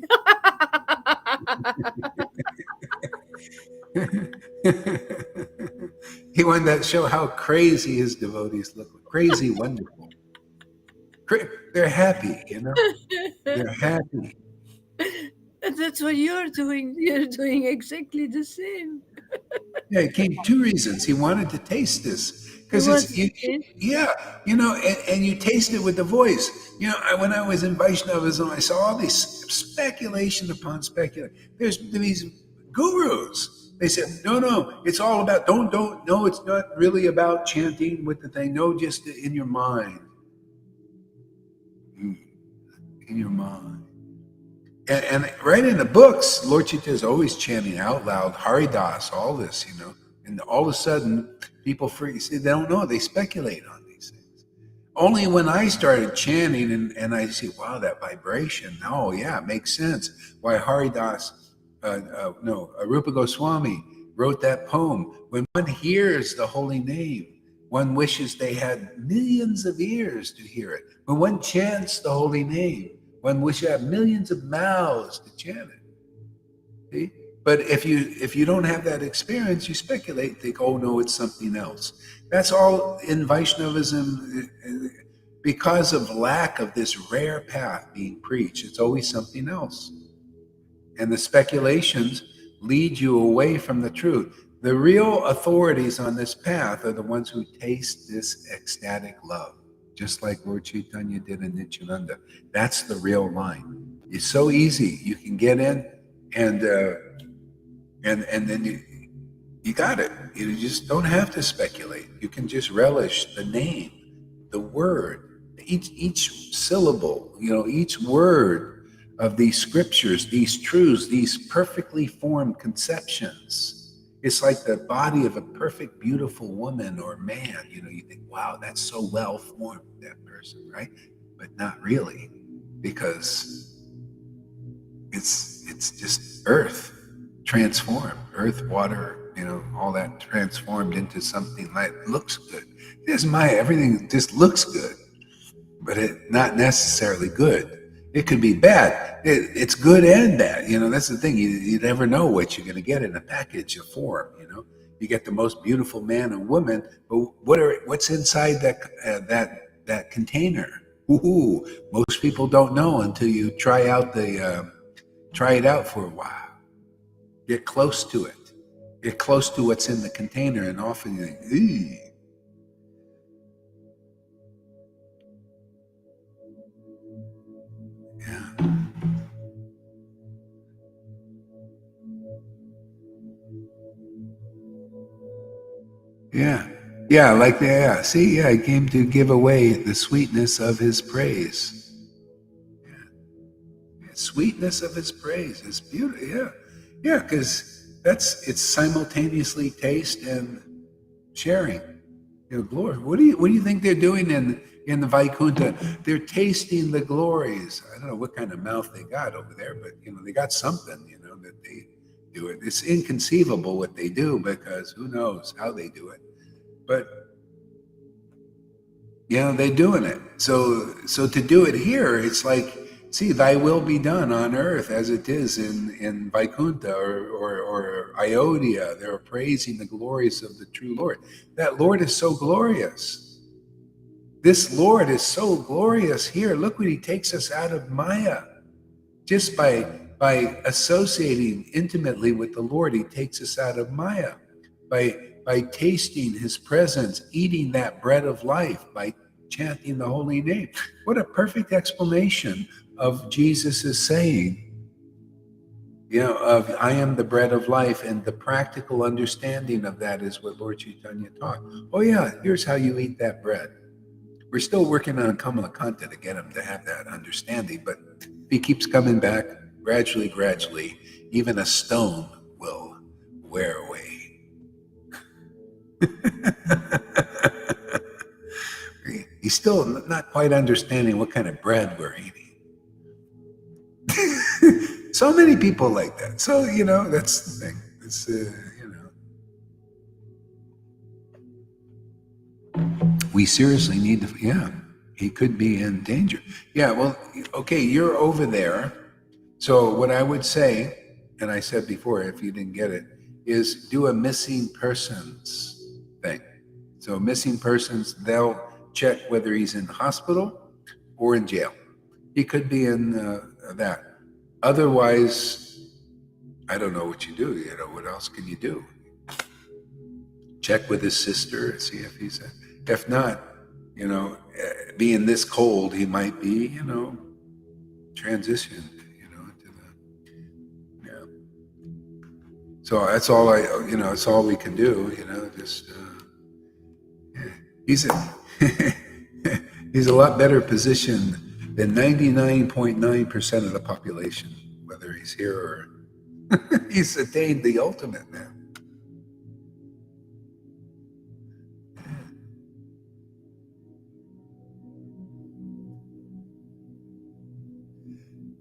Speaker 2: He wanted to show how crazy his devotees look. Crazy, wonderful. They're happy, They're happy.
Speaker 1: And that's what you're doing. You're doing exactly the same.
Speaker 2: Yeah, it came two reasons. He wanted to taste this
Speaker 1: You
Speaker 2: because
Speaker 1: want
Speaker 2: it's
Speaker 1: to taste?
Speaker 2: yeah, and you taste it with the voice. When I was in Vaishnavism, I saw all this speculation upon speculation. There's these gurus. They said, no, it's all about don't. No, it's not really about chanting with the thing. No, just in your mind, in your mind. And right in the books, Lord Chaitanya is always chanting out loud, Haridas, all this, and all of a sudden, people see, they don't know, they speculate on these things. Only when I started chanting and I see, wow, that vibration, oh yeah, it makes sense why Haridas, Rupa Goswami wrote that poem. When one hears the holy name, one wishes they had millions of ears to hear it. When one chants the holy name, one wishes to have millions of mouths to chant it. See? But if you don't have that experience, you speculate, think, oh no, it's something else. That's all in Vaishnavism. Because of lack of this rare path being preached, it's always something else. And the speculations lead you away from the truth. The real authorities on this path are the ones who taste this ecstatic love, just like Lord Caitanya did in Nityananda. That's the real line. It's so easy. You can get in and then you got it. You just don't have to speculate. You can just relish the name, the word, each syllable, each word of these scriptures, these truths, these perfectly formed conceptions. It's like the body of a perfect, beautiful woman or man. You think, wow, that's so well formed, that person, right? But not really, because it's just earth transformed, earth, water, all that transformed into something that looks good. Everything just looks good, but it not necessarily good. It could be bad. It's good and bad. That's the thing. You never know what you're going to get in a package, a form. You get the most beautiful man and woman, but what's inside that container? Ooh, most people don't know until you try it out for a while. Get close to it. Get close to what's in the container, and often you think, eee. Yeah, like that. See, he came to give away the sweetness of his praise. Sweetness of his praise is beautiful. Yeah, because it's simultaneously taste and sharing. Glory. What do you think they're doing in the Vaikuntha? They're tasting the glories. I don't know what kind of mouth they got over there, but they got something. That they do it. It's inconceivable what they do, because who knows how they do it. But they're doing it. So to do it here, it's like, see, thy will be done on earth as it is in Vaikuntha or Ayodhya. They're praising the glories of the true Lord. That Lord is so glorious. This Lord is so glorious here. Look what he takes us out of Maya. Just by associating intimately with the Lord, he takes us out of Maya. By tasting his presence, eating that bread of life, by chanting the holy name. What a perfect explanation of Jesus' saying, of I am the bread of life, and the practical understanding of that is what Lord Caitanya taught. Oh yeah, here's how you eat that bread. We're still working on Kamalakanta to get him to have that understanding, but if he keeps coming back, gradually, even a stone will wear away. He's still not quite understanding what kind of bread we're eating. So many people like that. So, that's the thing. It's, we seriously need to, he could be in danger. Yeah, well, okay, you're over there. So what I would say, and I said before, if you didn't get it, is do a missing persons thing. So missing persons, they'll check whether he's in hospital or in jail. He could be in that. Otherwise, I don't know what you do. What else can you do? Check with his sister, see if he's. If not, being this cold, he might be, transitioned, into the. Yeah. So that's all it's all we can do, just. He's a, he's a lot better positioned than 99.9% of the population, whether he's here or he's attained the ultimate now.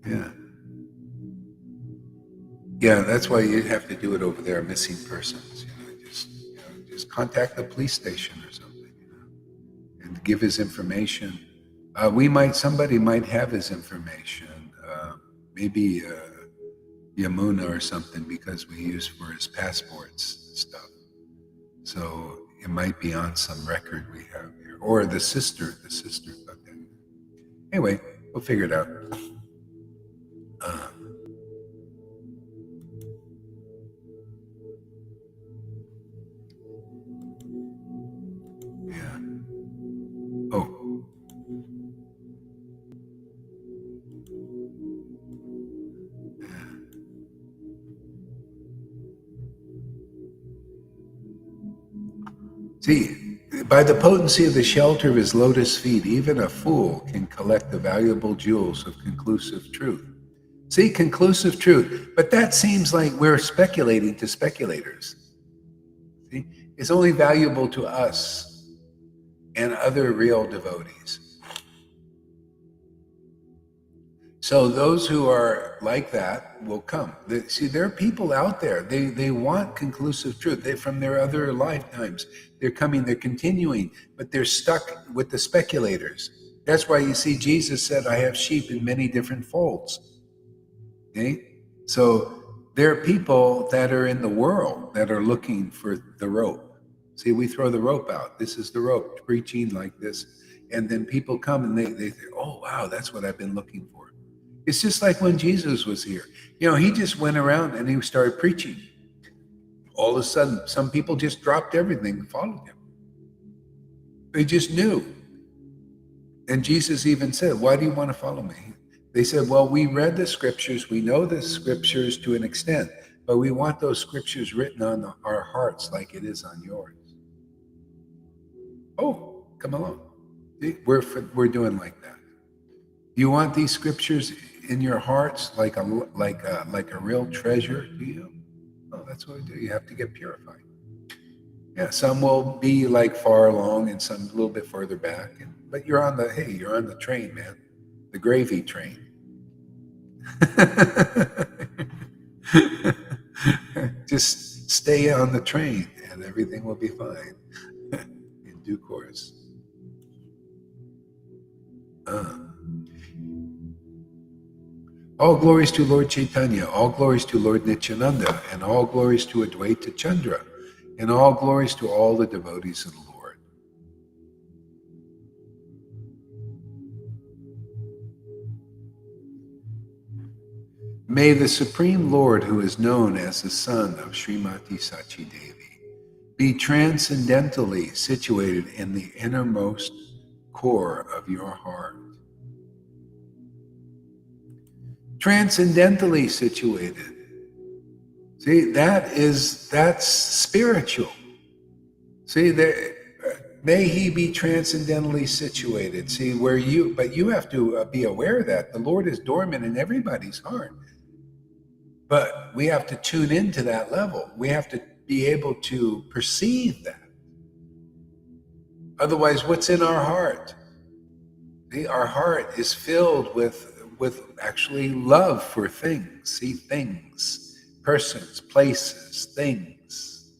Speaker 2: Yeah. Yeah, that's why you have to do it over there, missing persons. Just contact the police station or something, and give his information. Somebody might have his information, maybe Yamuna or something, because we use for his passports and stuff. So it might be on some record we have here, or the sister. But then, anyway, we'll figure it out. Yeah. Oh. See, by the potency of the shelter of his lotus feet, even a fool can collect the valuable jewels of conclusive truth. See, conclusive truth. But that seems like we're speculating to speculators. See, it's only valuable to us and other real devotees. So those who are like that will come. See, there are people out there. They want conclusive truth. They from their other lifetimes. They're coming. They're continuing, but they're stuck with the speculators. That's why you see Jesus said, "I have sheep in many different folds." Okay, so there are people that are in the world that are looking for the rope. See, we throw the rope out. This is the rope, preaching like this, and then people come and they say, "Oh wow, that's what I've been looking for." It's just like when Jesus was here. He just went around and he started preaching. All of a sudden, some people just dropped everything and followed him. They just knew. And Jesus even said, "Why do you want to follow me?" They said, "Well, we read the scriptures. We know the scriptures to an extent, but we want those scriptures written on our hearts like it is on yours." Oh, come along. See, we're doing like that. You want these scriptures in your hearts like a real treasure, do you? Oh, that's what we do. You have to get purified. Yeah, some will be like far along and some a little bit further back. But you're on the train, man. The gravy train. Just stay on the train and everything will be fine in due course. All glories to Lord Caitanya, all glories to Lord Nityananda, and all glories to Advaita Chandra, and all glories to all the devotees of the Lord. May the Supreme Lord, who is known as the son of Srimati Sachi Devi, be transcendentally situated in the innermost core of your heart. Transcendentally situated. See, that's spiritual. See, may he be transcendentally situated. See, but you have to be aware that the Lord is dormant in everybody's heart. But we have to tune into that level. We have to be able to perceive that. Otherwise, what's in our heart? See, our heart is filled with actually love for things. See, things, persons, places, things.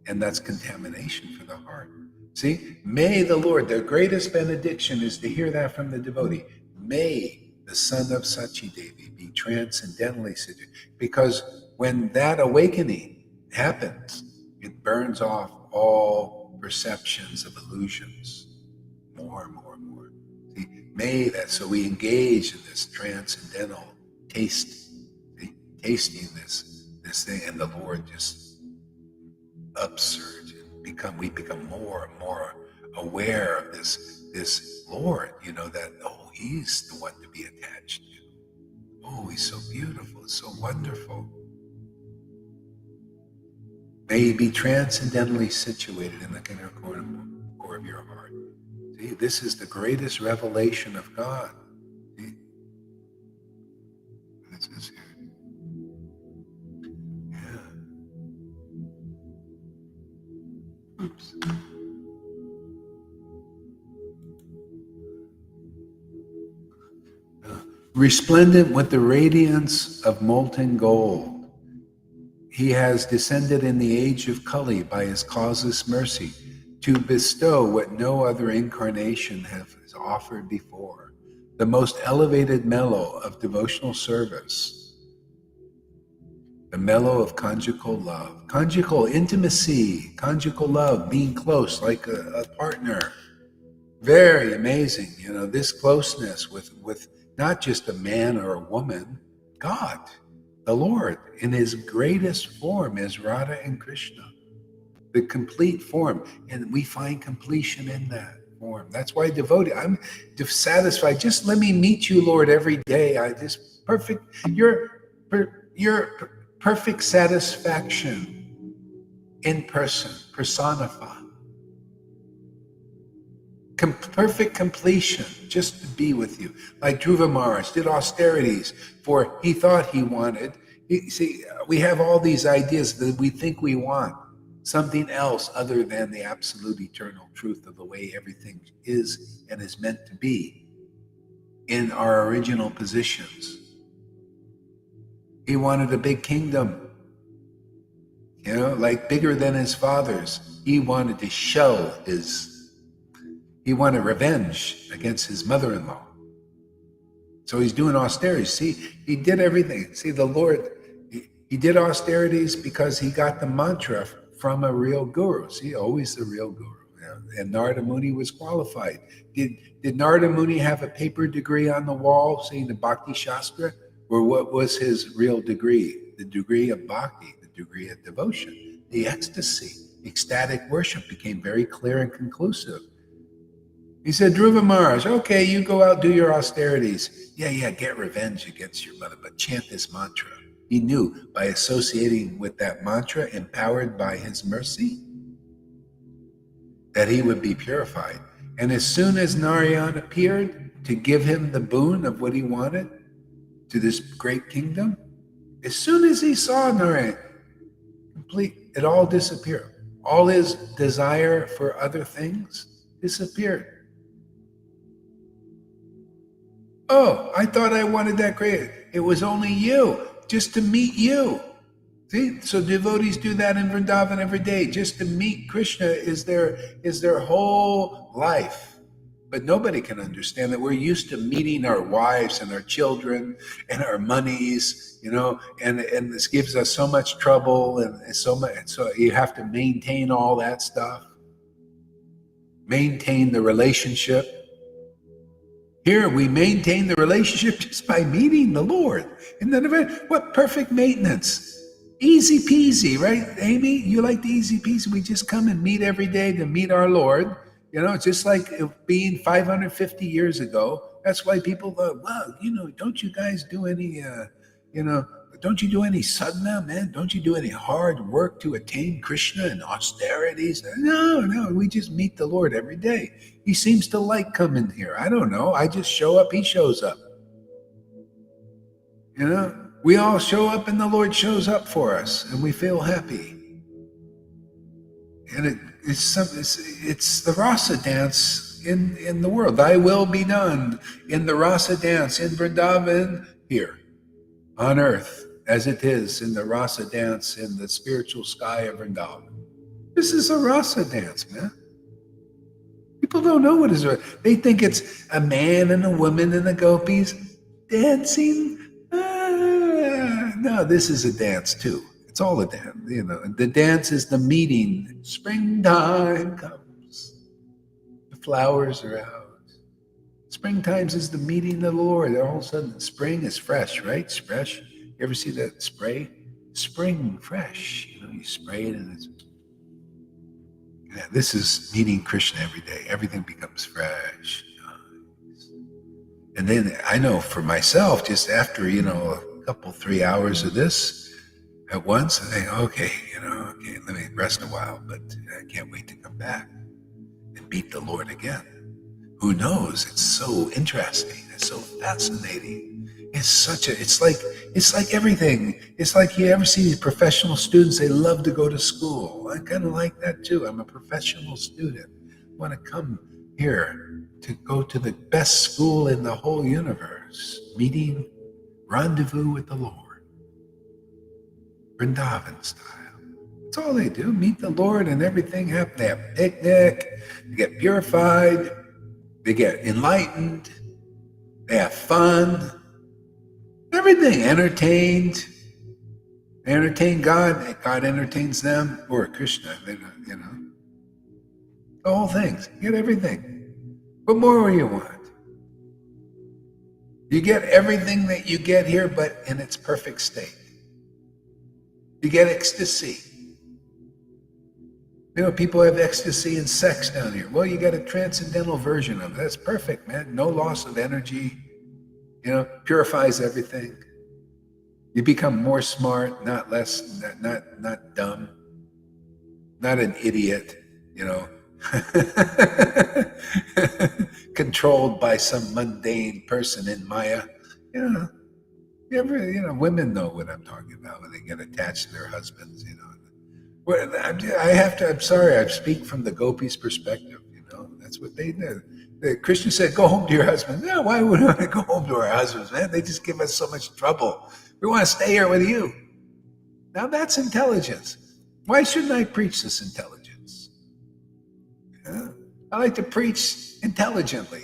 Speaker 2: And that's contamination for the heart. See, may the Lord, the greatest benediction is to hear that from the devotee. May the son of Sachi Devi be transcendentally situated. Because when that awakening happens, it burns off all perceptions of illusions. More and more and more. See, may that, so we engage in this transcendental tasting this thing, and the Lord just upsurge, and we become more and more aware of this Lord, that, oh, he's the one to be attached to. Oh, he's so beautiful, so wonderful. May he be transcendentally situated in the inner core of your heart. See, this is the greatest revelation of God. See? This is here. Yeah. Oops. Resplendent with the radiance of molten gold, he has descended in the age of Kali by his causeless mercy to bestow what no other incarnation has offered before, the most elevated mellow of devotional service, the mellow of conjugal love, conjugal intimacy, conjugal love, being close like a partner. Very amazing, this closeness with not just a man or a woman, God, the Lord, in his greatest form as Radha and Krishna, the complete form. And we find completion in that form. That's why I'm satisfied. Just let me meet you, Lord, every day. Your perfect satisfaction in person, personified. Perfect completion, just to be with you. Like Dhruva Maharaj did austerities for he thought he wanted. See, we have all these ideas that we think we want something else other than the absolute eternal truth of the way everything is and is meant to be in our original positions. He wanted a big kingdom, like bigger than his father's. He wanted to show he wanted revenge against his mother-in-law. So he's doing austerities. See, he did everything. See, the Lord, he did austerities because he got the mantra from a real guru. See, always the real guru. And Narada Muni was qualified. Did Narada Muni have a paper degree on the wall saying the Bhakti Shastra? Or what was his real degree? The degree of bhakti, the degree of devotion, the ecstasy, ecstatic worship became very clear and conclusive. He said, Dhruva Maharaj, okay, you go out, do your austerities. Yeah, get revenge against your mother, but chant this mantra. He knew by associating with that mantra, empowered by his mercy, that he would be purified. And as soon as Narayan appeared to give him the boon of what he wanted to this great kingdom, as soon as he saw Narayan, it all disappeared. All his desire for other things disappeared. Oh, I thought I wanted that great. It was only you, just to meet you. See, so devotees do that in Vrindavan every day. Just to meet Krishna is their whole life. But nobody can understand that we're used to meeting our wives and our children and our monies, and this gives us so much trouble and so much. So you have to maintain all that stuff, maintain the relationship. Here we maintain the relationship just by meeting the Lord. And then what perfect maintenance. Easy peasy, right, Amy? You like the easy peasy? We just come and meet every day to meet our Lord. Just like it being 550 years ago. That's why people thought, wow, don't you guys do any, don't you do any sadhana, man? Don't you do any hard work to attain Krishna and austerities? No, we just meet the Lord every day. He seems to like coming here. I don't know. I just show up, he shows up. We all show up and the Lord shows up for us and we feel happy. And it's the rasa dance in the world. Thy will be done in the rasa dance in Vrindavan here on earth as it is in the rasa dance in the spiritual sky of Vrindavan. This is a rasa dance, man. People don't know what is it. They think it's a man and a woman and the gopis dancing. No, this is a dance too. It's all a dance. The dance is the meeting. Springtime comes. The flowers are out. It's Springtimes is the meeting of the Lord. All of a sudden, spring is fresh, right? It's fresh. You ever see that spray? Spring fresh. You spray it and it's. Yeah, this is meeting Krishna every day. Everything becomes fresh. And then I know for myself, just after, a couple, 3 hours of this at once, I think, okay, let me rest a while, but I can't wait to come back and meet the Lord again. Who knows? It's so interesting. It's so fascinating. It's like everything. It's like you ever see these professional students, they love to go to school. I kind of like that too. I'm a professional student. I want to come here to go to the best school in the whole universe. Meeting, rendezvous with the Lord. Vrindavan style. That's all they do. Meet the Lord and everything happens. They have a picnic. They get purified. They get enlightened. They have fun. Everything. Entertained. They entertain God. God entertains them. Or Krishna. The whole thing. You get everything. What more do you want? You get everything that you get here, but in its perfect state. You get ecstasy. People have ecstasy and sex down here. Well, you got a transcendental version of it. That's perfect, man. No loss of energy. Purifies everything. You become more smart, not less, not dumb, not an idiot. Controlled by some mundane person in Maya. Women know what I'm talking about when they get attached to their husbands. Well, I'm sorry, I speak from the gopis' perspective. That's what they do. Krishna said, "Go home to your husbands." No, why would I go home to our husbands, man? They just give us so much trouble. We want to stay here with you. Now that's intelligence. Why shouldn't I preach this intelligence? I like to preach intelligently.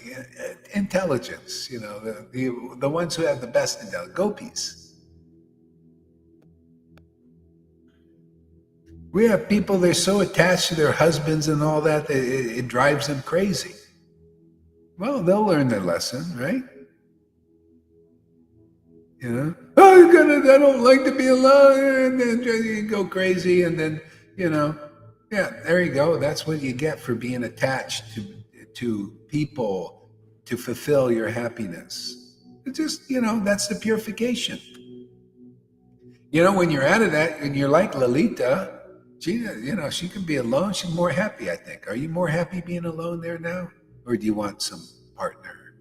Speaker 2: Intelligence, the ones who have the best intelligence, gopis. We have people, they're so attached to their husbands and all that, it drives them crazy. Well, they'll learn their lesson, right? I don't like to be alone, and then you go crazy, and then, yeah, there you go. That's what you get for being attached to people to fulfill your happiness. It's just, that's the purification. When you're out of that, and you're like Lalita, she can be alone. She's more happy, I think. Are you more happy being alone there now? Or do you want some partner?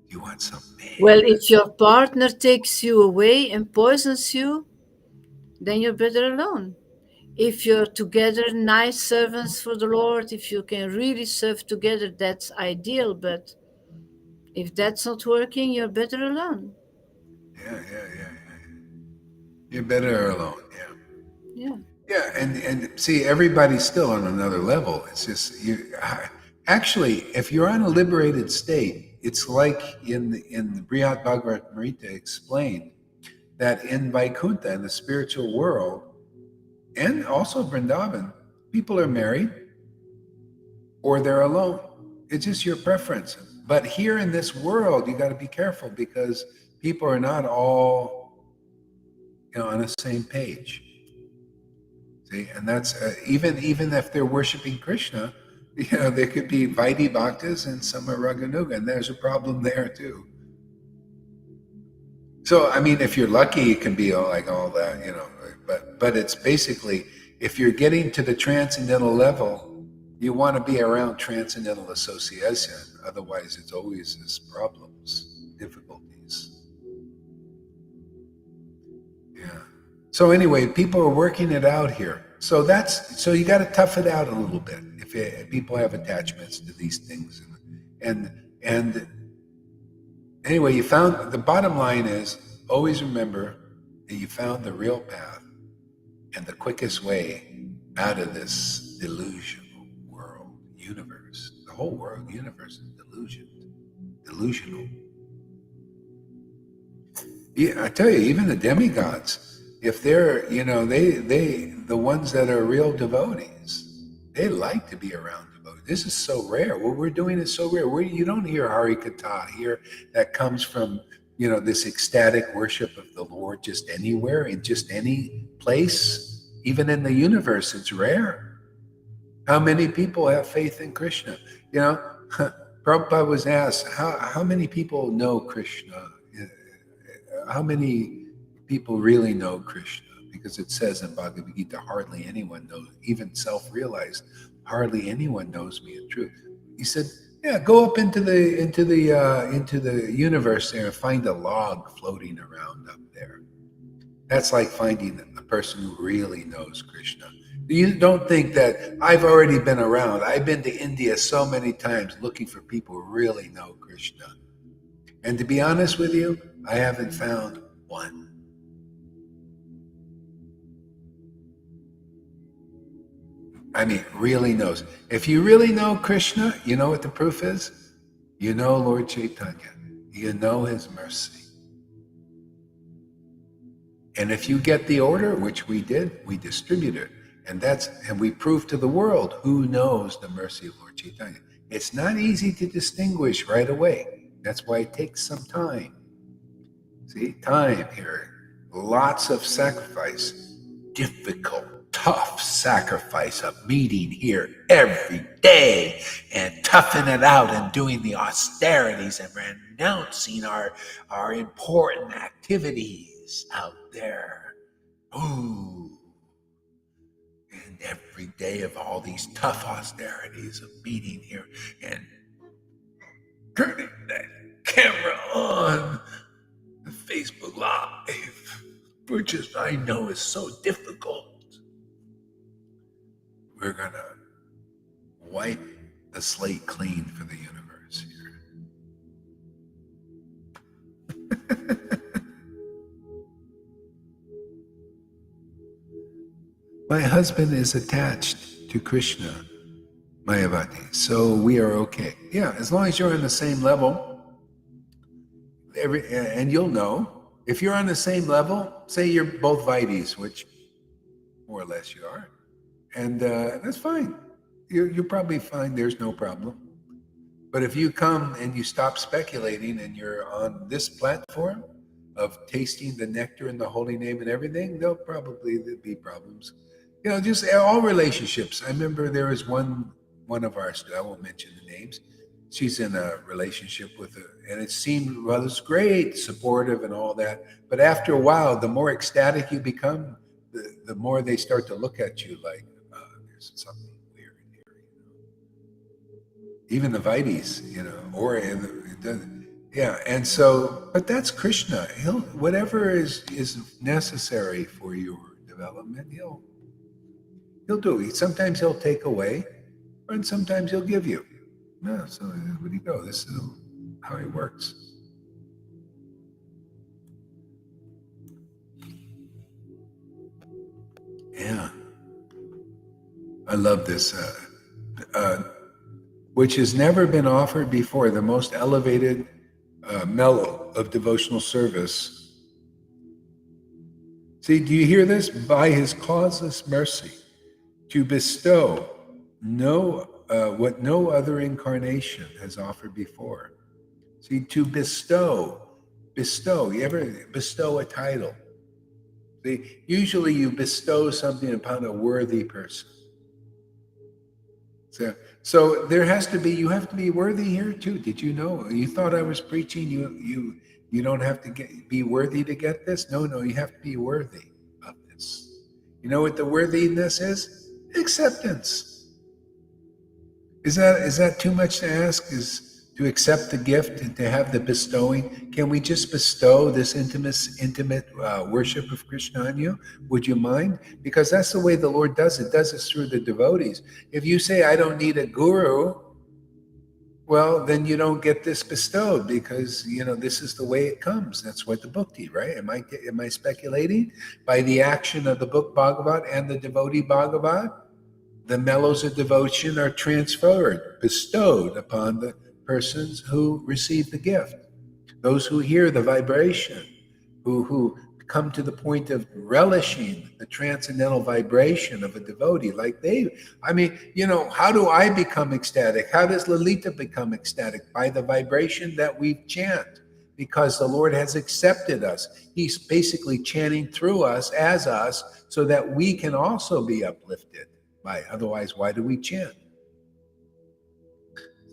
Speaker 2: Do you want some man?
Speaker 1: Well, if your partner takes you away and poisons you, then you're better alone. If you're together, nice servants for the Lord, if you can really serve together, that's ideal. But if that's not working, you're better alone.
Speaker 2: Yeah. You're better alone,
Speaker 1: Yeah.
Speaker 2: Yeah, and see, everybody's still on another level. It's just actually, if you're on a liberated state, it's like in the Brihad Bhagavatamrita explained that in Vaikuntha, in the spiritual world, and also Vrindavan, people are married or they're alone. It's just your preference. But here in this world, you got to be careful because people are not all, on the same page. See, and that's even if they're worshiping Krishna, there could be Vaidhi Bhaktas and some are Raganuga, and there's a problem there too. So, I mean, if you're lucky, it can be all that, but it's basically, if you're getting to the transcendental level, you want to be around transcendental association. Otherwise, it's always this problems, difficulties. Yeah. So anyway, people are working it out here. So you got to tough it out a little bit if people have attachments to these things. And anyway, you found, the bottom line is, always remember that you found the real path and the quickest way out of this delusional world, universe. The whole world, universe is delusional. Yeah, I tell you, even the demigods, if they're, the ones that are real devotees, they like to be around devotees. This is so rare. What we're doing is so rare. You don't hear Hari Katha here that comes from, this ecstatic worship of the Lord just anywhere, in just any place, even in the universe. It's rare. How many people have faith in Krishna? Prabhupada was asked, how many people know Krishna? How many people really know Krishna? Because it says in Bhagavad Gita, hardly anyone knows, even self-realized, hardly anyone knows me in truth. He said, yeah, go up into the universe there and find a log floating around up there. That's like finding a person who really knows Krishna. You don't think that I've already been around. I've been to India so many times looking for people who really know Krishna. And to be honest with you, I haven't found one. I mean, really knows. If you really know Krishna, you know what the proof is? You know Lord Caitanya. You know his mercy. And if you get the order, which we did, we distribute it. And we prove to the world who knows the mercy of Lord Caitanya. It's not easy to distinguish right away. That's why it takes some time. See, time here. Lots of sacrifice. Difficult, tough sacrifice of meeting here every day and toughing it out and doing the austerities and renouncing our important activities out there. Ooh. And every day of all these tough austerities of meeting here and turning that camera on the Facebook Live, which I know is so difficult. We're going to wipe the slate clean for the universe here. My husband is attached to Krishna, Mayavati, so we are okay. Yeah, as long as you're on the same level, and you'll know. If you're on the same level, say you're both Vaitis, which more or less you are, and that's fine. You'll probably find there's no problem. But if you come and you stop speculating and you're on this platform of tasting the nectar and the holy name and everything, there'll be problems. Just all relationships. I remember there was one of our students, I won't mention the names. She's in a relationship and it seemed, well, it's great, supportive and all that. But after a while, the more ecstatic you become, the more they start to look at you like, there's something weird here. Even the Vaitis, and so, but that's Krishna. Whatever is necessary for your development, he'll do it. Sometimes he'll take away, and sometimes he'll give you. No, so where do you go? This is how he works. Yeah. I love this, which has never been offered before, the most elevated mellow of devotional service. See, do you hear this? By his causeless mercy, to bestow what no other incarnation has offered before. See, to bestow. You ever bestow a title? See, usually you bestow something upon a worthy person. So you have to be worthy here too. Did you know? You thought I was preaching, you don't have to be worthy to get this? No, you have to be worthy of this. You know what the worthiness is? Acceptance. Is that too much to ask? Is to accept the gift and to have the bestowing? Can we just bestow this intimate worship of Krishna on you? Would you mind? Because that's the way the Lord does it. Does it through the devotees. If you say, I don't need a guru, well, then you don't get this bestowed because, this is the way it comes. That's what the book did, right? Am I speculating? By the action of the book Bhagavat and the devotee Bhagavat, the mellows of devotion are transferred, bestowed upon the persons who receive the gift. Those who hear the vibration, who come to the point of relishing the transcendental vibration of a devotee. Like how do I become ecstatic? How does Lalita become ecstatic? By the vibration that we chant, because the Lord has accepted us. He's basically chanting through us, as us, so that we can also be uplifted by. Otherwise, why do we chant?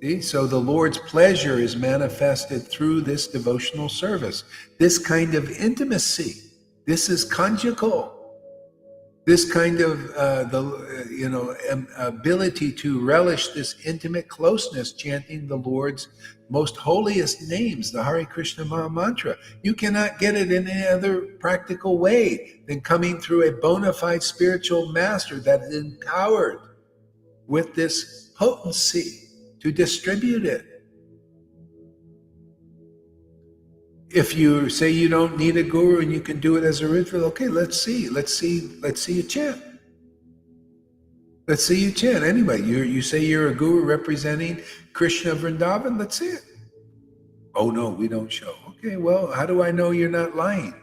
Speaker 2: See, so the Lord's pleasure is manifested through this devotional service, this kind of intimacy. This is conjugal. This kind of ability to relish this intimate closeness, chanting the Lord's most holiest names, the Hare Krishna Maha Mantra. You cannot get it in any other practical way than coming through a bona fide spiritual master that is empowered with this potency to distribute it. If you say you don't need a guru and you can do it as a ritual, okay, let's see you chant. Let's see you chant. Anyway, you say you're a guru representing Krishna Vrindavan, let's see it. Oh no, we don't show. Okay, well, how do I know you're not lying?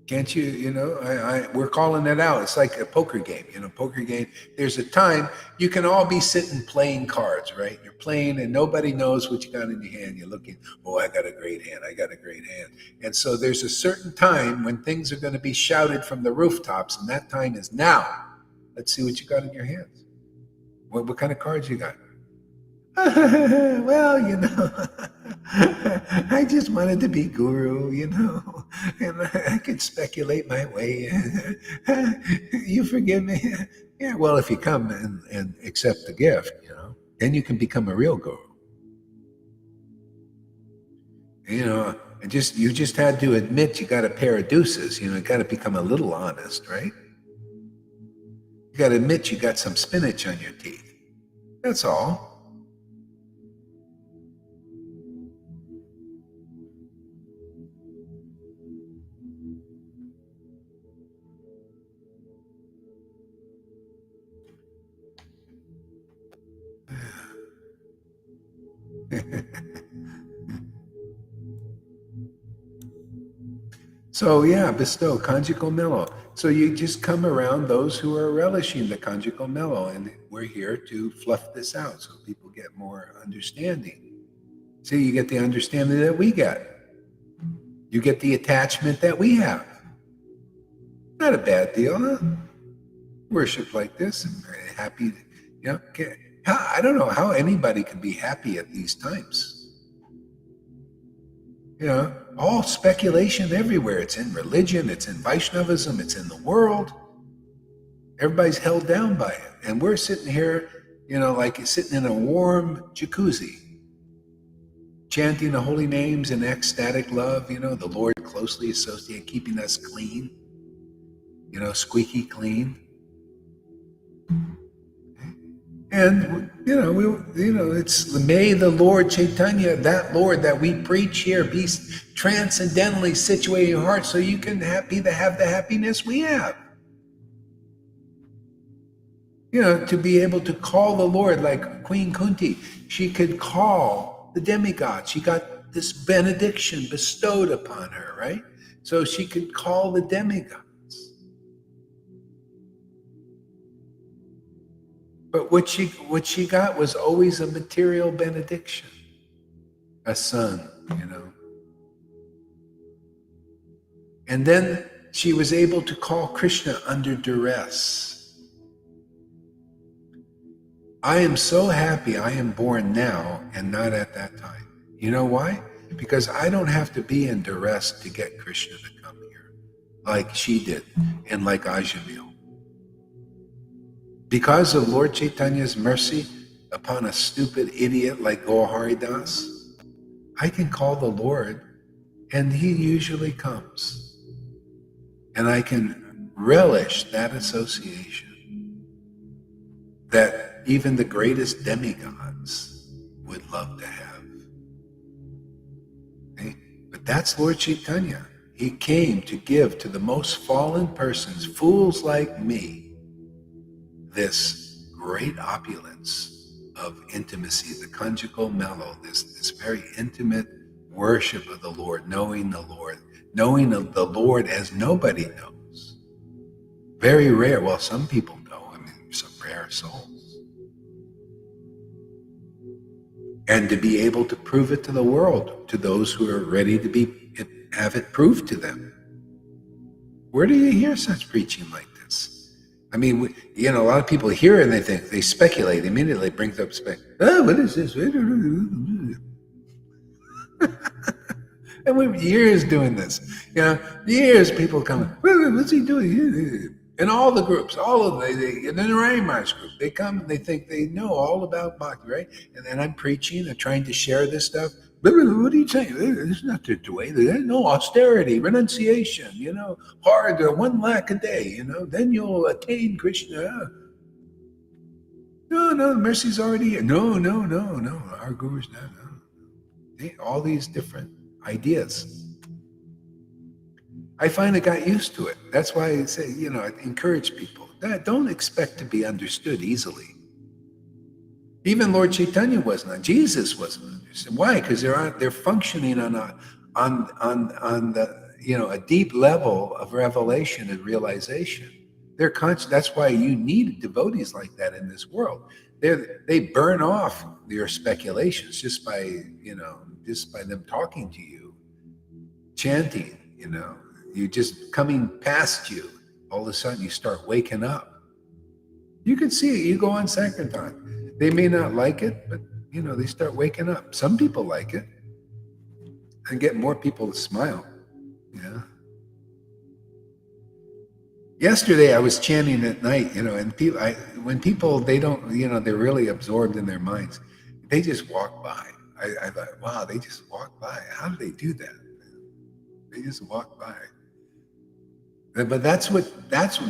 Speaker 2: Can't you, we're calling it out. It's like a poker game, poker game. There's a time you can all be sitting playing cards, right? You're playing and nobody knows what you got in your hand. You're looking, oh, I got a great hand. And so there's a certain time when things are going to be shouted from the rooftops, and that time is now. Let's see what you got in your hands. What kind of cards you got? Well, I just wanted to be guru, and I could speculate my way. You forgive me? Yeah, well, if you come and accept the gift, then you can become a real guru. You just had to admit you got a pair of deuces. You got to become a little honest, right? You got to admit you got some spinach on your teeth. That's all. So yeah, bestow conjugal mellow. So you just come around those who are relishing the conjugal mellow, and we're here to fluff this out so people get more understanding. See, you get the understanding that we get. You get the attachment that we have. Not a bad deal, huh? Worship like this and very happy. I don't know how anybody can be happy at these times. All speculation everywhere. It's in religion, it's in Vaishnavism, it's in the world. Everybody's held down by it. And we're sitting here, like sitting in a warm jacuzzi, chanting the holy names in ecstatic love, the Lord closely associated, keeping us clean, squeaky clean. And, it's may the Lord Caitanya, that Lord that we preach here, be transcendentally situated in your heart so you can have the happiness we have. To be able to call the Lord like Queen Kunti. She could call the demigod. She got this benediction bestowed upon her, right? So she could call the demigod. But what she got was always a material benediction, a son, And then she was able to call Krishna under duress. I am so happy I am born now and not at that time. You know why? Because I don't have to be in duress to get Krishna to come here, like she did, and like Ajamil. Because of Lord Caitanya's mercy upon a stupid idiot like Gaur Das, I can call the Lord and he usually comes. And I can relish that association that even the greatest demigods would love to have. Okay? But that's Lord Caitanya. He came to give to the most fallen persons, fools like me, this great opulence of intimacy, the conjugal mellow, this very intimate worship of the Lord, knowing the Lord, knowing of the Lord as nobody knows. Very rare. Well, some people know. I mean, some rare souls. And to be able to prove it to the world, to those who are ready to have it proved to them. Where do you hear such preaching like this? I mean, a lot of people hear it and they speculate. Immediately it brings up what is this? And we've years doing this. Years people come, what's he doing? And all the groups, all of them, in the Rhythmic group, they come and they think they know all about Bhakti, right? And then I'm preaching and trying to share this stuff. What are you saying? It's not the way. There's no austerity, renunciation, hard, 1 lakh a day, then you'll attain Krishna. No, mercy's already here. No. Our gurus, no. All these different ideas. I finally got used to it. That's why I say, I encourage people that don't expect to be understood easily. Even Lord Caitanya wasn't. Jesus wasn't understood. Why? Because they're functioning on a deep level of revelation and realization. They're conscious. That's why you need devotees like that in this world. They burn off your speculations just by them talking to you, chanting. You just coming past you. All of a sudden, you start waking up. You can see it. You go on Sankirtan. They may not like it, but they start waking up. Some people like it, and get more people to smile. Yeah. Yesterday, I was chanting at night, and when people they don't, they're really absorbed in their minds. They just walk by. I thought, wow, they just walk by. How do they do that? They just walk by. But that's what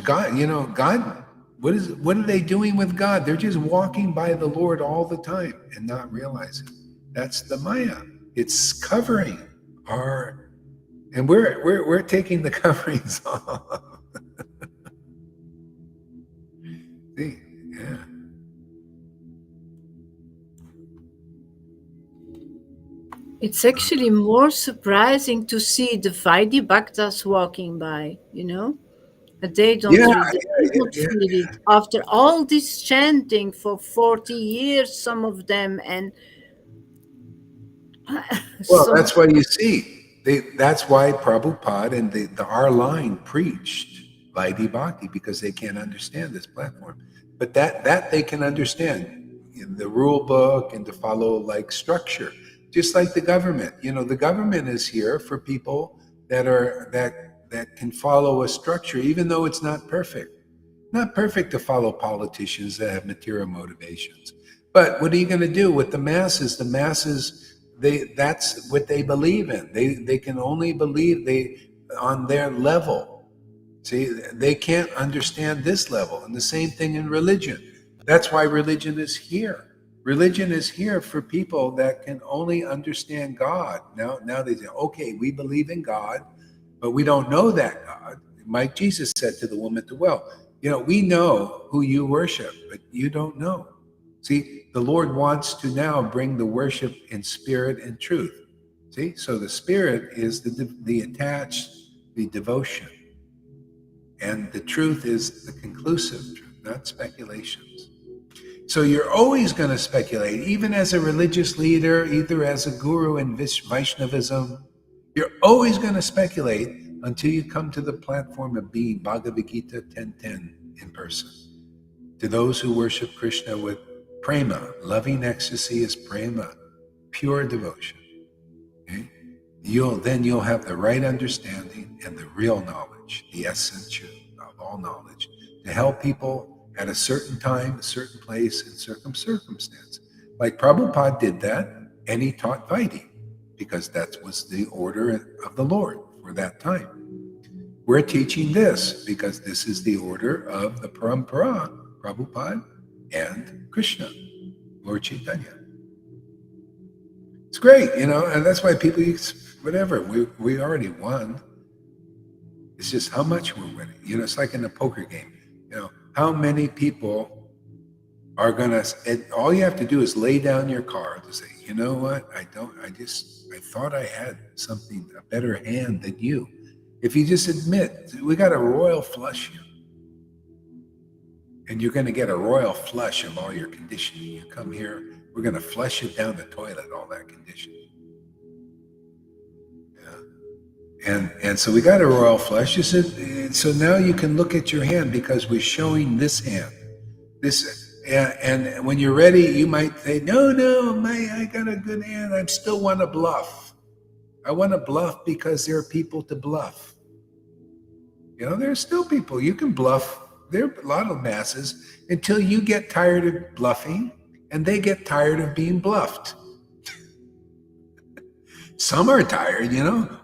Speaker 2: God, God, what are they doing with God? They're just walking by the Lord all the time and not realizing. That's the Maya. It's covering and we're taking the coverings off. See, yeah.
Speaker 1: It's actually more surprising to see the Vaidhi Bhaktas walking by, But they don't feel it. After all this chanting for 40 years, some of them, and
Speaker 2: well, that's why you see, that's why Prabhupada and our line preached Vaidhi Bhakti, because they can't understand this platform. But that they can understand in the rule book and to follow like structure. Just like the government, the government is here for people that can follow a structure, even though it's not perfect. Not perfect to follow politicians that have material motivations. But what are you going to do with the masses? The masses, that's what they believe in. They can only believe on their level. See, they can't understand this level. And the same thing in religion. That's why religion is here. Religion is here for people that can only understand God. Now they say, okay, we believe in God, but we don't know that God. Like Jesus said to the woman at the well, we know who you worship, but you don't know. See, the Lord wants to now bring the worship in spirit and truth. See, so the spirit is the attached, the devotion. And the truth is the conclusive truth, not speculations. So you're always going to speculate, even as a religious leader, either as a guru in Vaishnavism, you're always going to speculate until you come to the platform of being Bhagavad Gita 10:10 in person. To those who worship Krishna with prema, loving ecstasy is prema, pure devotion. Okay? You'll have the right understanding and the real knowledge, the essence of all knowledge, to help people at a certain time, a certain place, in circumstance. Like Prabhupada did that, and he taught Vaidhi, because that was the order of the Lord for that time. We're teaching this because this is the order of the Parampara, Prabhupada and Krishna, Lord Caitanya. It's great, and that's why people use whatever. We already won. It's just how much we're winning. It's like in a poker game. How many people are gonna, all you have to do is lay down your card and say, you know what, I thought I had something, a better hand than you. If you just admit, we got a royal flush here. And you're going to get a royal flush of all your conditioning. You come here, we're going to flush it down the toilet, all that conditioning. Yeah. And so we got a royal flush. You said, so now you can look at your hand because we're showing this hand. And when you're ready, you might say, no, I got a good hand. I still want to bluff. I want to bluff because there are people to bluff. There are still people. You can bluff. There are a lot of masses until you get tired of bluffing and they get tired of being bluffed. Some are tired,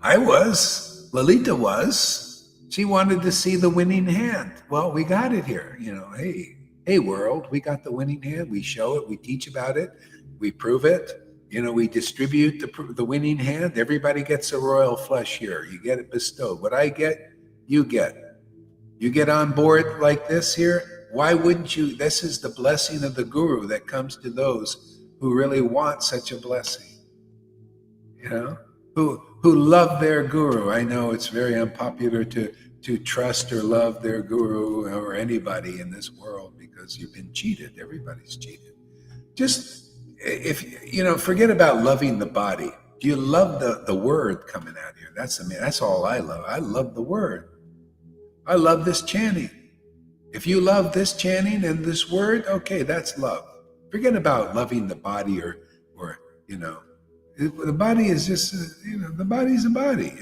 Speaker 2: I was. Lalita was. She wanted to see the winning hand. Well, we got it here. Hey, world, we got the winning hand. We show it. We teach about it. We prove it. We distribute the winning hand. Everybody gets a royal flush here. You get it bestowed. What I get, you get. You get on board like this here. Why wouldn't you? This is the blessing of the guru that comes to those who really want such a blessing. Who love their guru. I know it's very unpopular to trust or love their guru or anybody in this world because you've been cheated. Everybody's cheated. Just forget about loving the body. Do you love the word coming out here? That's all I love. I love the word. I love this chanting. If you love this chanting and this word, okay, that's love. Forget about loving the body or the body is just, the body's a body,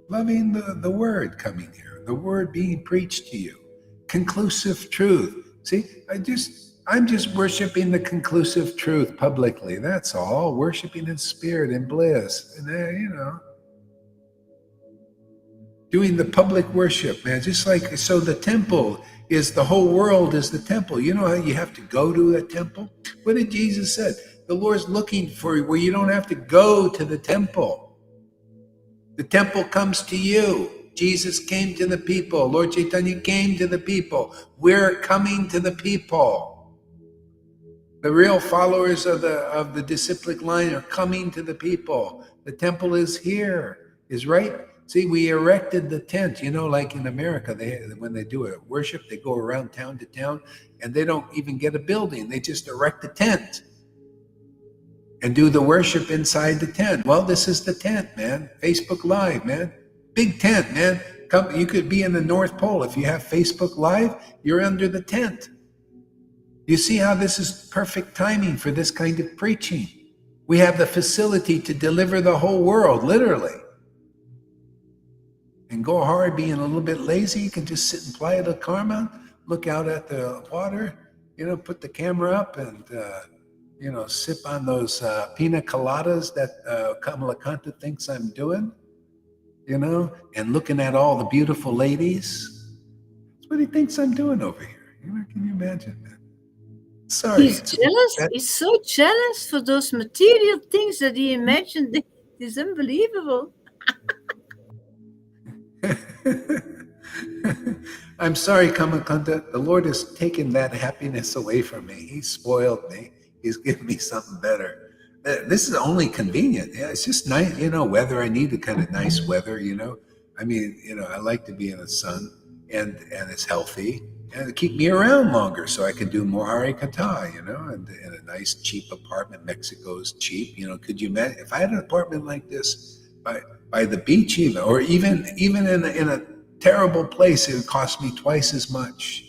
Speaker 2: Loving the word coming here, the word being preached to you. Conclusive truth. See, I'm just worshiping the conclusive truth publicly. That's all. Worshiping in spirit and bliss. And doing the public worship, man. Just like, so the temple is, the whole world is the temple. You know how you have to go to a temple? What did Jesus say? The Lord's looking for you where you don't have to go to the temple. The temple comes to you. Jesus came to the people. Lord Caitanya came to the people. We're coming to the people. The real followers of the disciplic line are coming to the people. The temple is here, is right. See, we erected the tent, like in America, when they do a worship, they go around town to town and they don't even get a building. They just erect a tent and do the worship inside the tent. Well, this is the tent, man. Facebook Live, man. Big tent, man. Come, you could be in the North Pole. If you have Facebook Live, you're under the tent. You see how this is perfect timing for this kind of preaching. We have the facility to deliver the whole world, literally. And go hard, being a little bit lazy, you can just sit in Playa del Carmen, look out at the water, put the camera up and, sip on those pina coladas that Kamalakanta thinks I'm doing, and looking at all the beautiful ladies. That's what he thinks I'm doing over here. Can you imagine that? Sorry.
Speaker 1: He's jealous. He's so jealous for those material things that he imagined. It's unbelievable.
Speaker 2: I'm sorry, Kamakanta. The Lord has taken that happiness away from me. He's spoiled me. He's given me something better. This is only convenient. Yeah, it's just nice, weather. I need the kind of nice weather, I like to be in the sun and it's healthy and keep me around longer so I can do more Hare Kata, and in a nice cheap apartment. Mexico's cheap, could you imagine if I had an apartment like this by the beach even in a terrible place, it would cost me twice as much.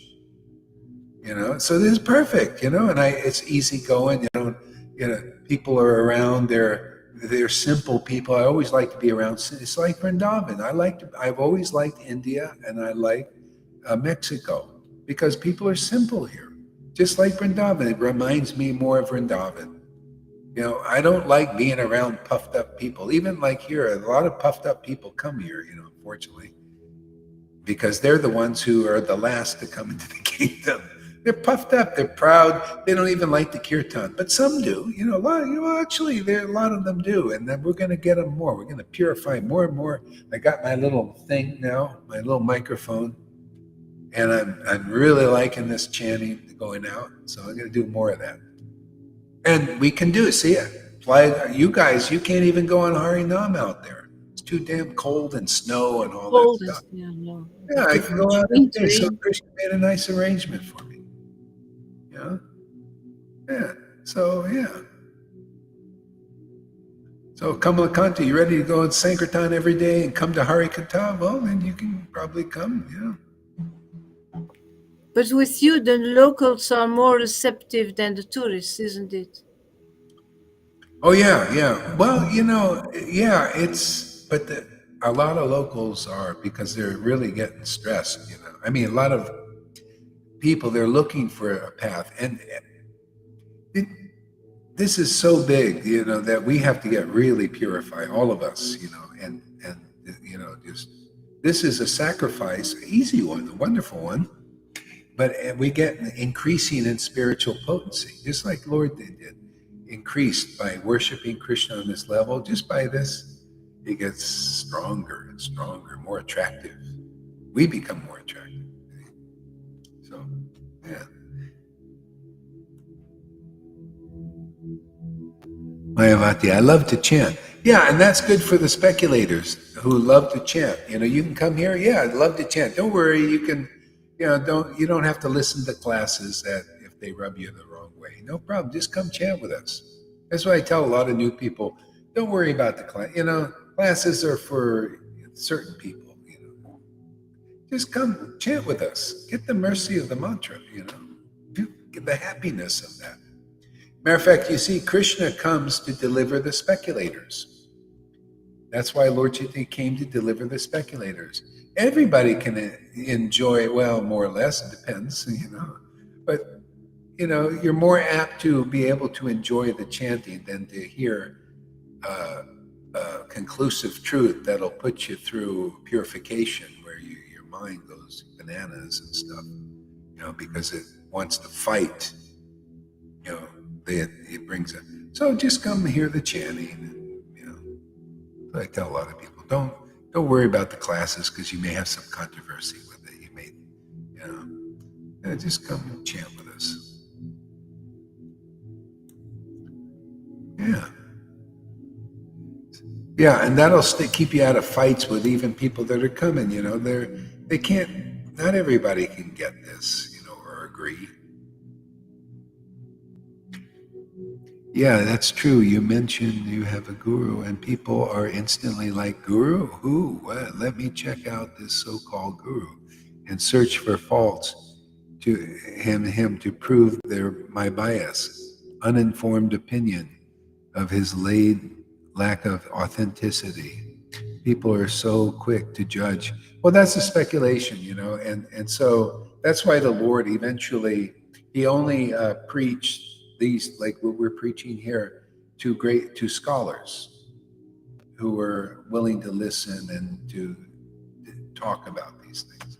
Speaker 2: So this is perfect, and it's easy going. People are around. They're simple people. I always like to be around. It's like Vrindavan. I've always liked India, and I like Mexico because people are simple here, just like Vrindavan. It reminds me more of Vrindavan. I don't like being around puffed up people. Even like here, a lot of puffed up people come here, unfortunately, because they're the ones who are the last to come into the kingdom. They're puffed up. They're proud. They don't even like the kirtan, but some do. Actually, a lot of them do, and then we're going to get them more. We're going to purify more and more. I got my little thing now, my little microphone, And I'm really liking this chanting going out, so I'm going to do more of that. And we can do it. See it. You guys, you can't even go on Harinam out there. It's too damn cold and snow and all that
Speaker 1: Cold
Speaker 2: stuff.
Speaker 1: yeah, no.
Speaker 2: Yeah, I
Speaker 1: Too
Speaker 2: can go
Speaker 1: much
Speaker 2: out there. So
Speaker 1: wintering.
Speaker 2: Krishna made a nice arrangement for me. Yeah. Yeah. So yeah. So Kamalakanta, you ready to go in Sankirtan every day and come to Harikatha? Well, then you can probably come. Yeah.
Speaker 1: But with you, the locals are more receptive than the tourists, isn't it?
Speaker 2: Oh yeah, yeah. Well, yeah, a lot of locals are because they're really getting stressed. I mean, a lot of people they're looking for a path, and it, this is so big, that we have to get really purified, all of us, and just this is a sacrifice, an easy one, a wonderful one, but we get increasing in spiritual potency, just like Lord did, increased by worshiping Krishna on this level. Just by this, it gets stronger and stronger, more attractive. We become more attractive. So, yeah. Mayavati, I love to chant. Yeah, and that's good for the speculators who love to chant. You can come here. Yeah, I'd love to chant. Don't worry, you can. You don't have to listen to classes that if they rub you the wrong way. No problem. Just come chant with us. That's why I tell a lot of new people. Don't worry about the class. Classes are for certain people. Just come chant with us. Get the mercy of the mantra. Get the happiness of that. Matter of fact, you see, Krishna comes to deliver the speculators. That's why Lord Chaitanya came to deliver the speculators. Everybody can enjoy, well, more or less, it depends, But, you're more apt to be able to enjoy the chanting than to hear conclusive truth that'll put you through purification where your mind goes bananas and stuff, because it wants to fight, it brings it. So just come hear the chanting. I tell a lot of people, don't worry about the classes because you may have some controversy with it. You may, just come and chant with us. Yeah. Yeah, and that'll keep you out of fights with even people that are coming. They can't. Not everybody can get this, or agree. Yeah, that's true. You mentioned you have a guru, and people are instantly like, "Guru? Who? What? Let me check out this so-called guru," and search for faults to him to prove my bias, uninformed opinion of his lack of authenticity. People are so quick to judge. Well, that's a speculation, and so that's why the Lord eventually he only preached these, like what we're preaching here, to scholars who were willing to listen and to talk about these things.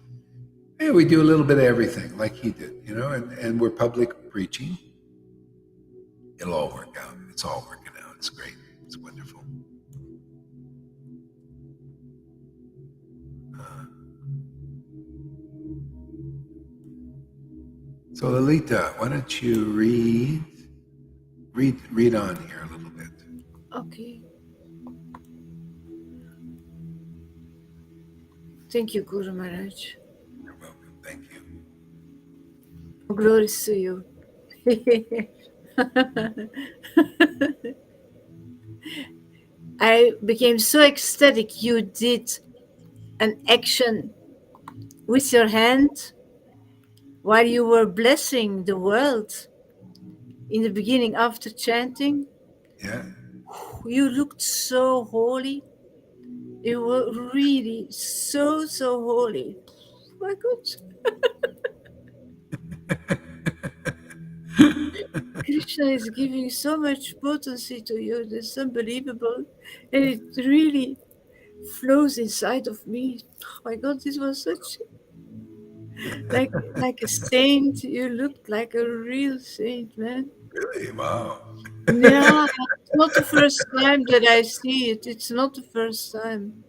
Speaker 2: Yeah, we do a little bit of everything, like he did, and we're public preaching. It'll all work out. It's all working out. It's great. It's wonderful. So Lalita, why don't you read on here a little bit.
Speaker 1: Okay. Thank you, Guru Maharaj.
Speaker 2: You're welcome. Thank you.
Speaker 1: Glory to you. I became so ecstatic. You did an action with your hand while you were blessing the world in the beginning after chanting.
Speaker 2: Yeah.
Speaker 1: You looked so holy. You were really so holy. My God. Krishna is giving so much potency to you. It's unbelievable. And it really flows inside of me. Oh my God, this was such like a saint. You looked like a real saint, man.
Speaker 2: Really? Wow.
Speaker 1: Yeah, it's not the first time that I see it. It's not the first time.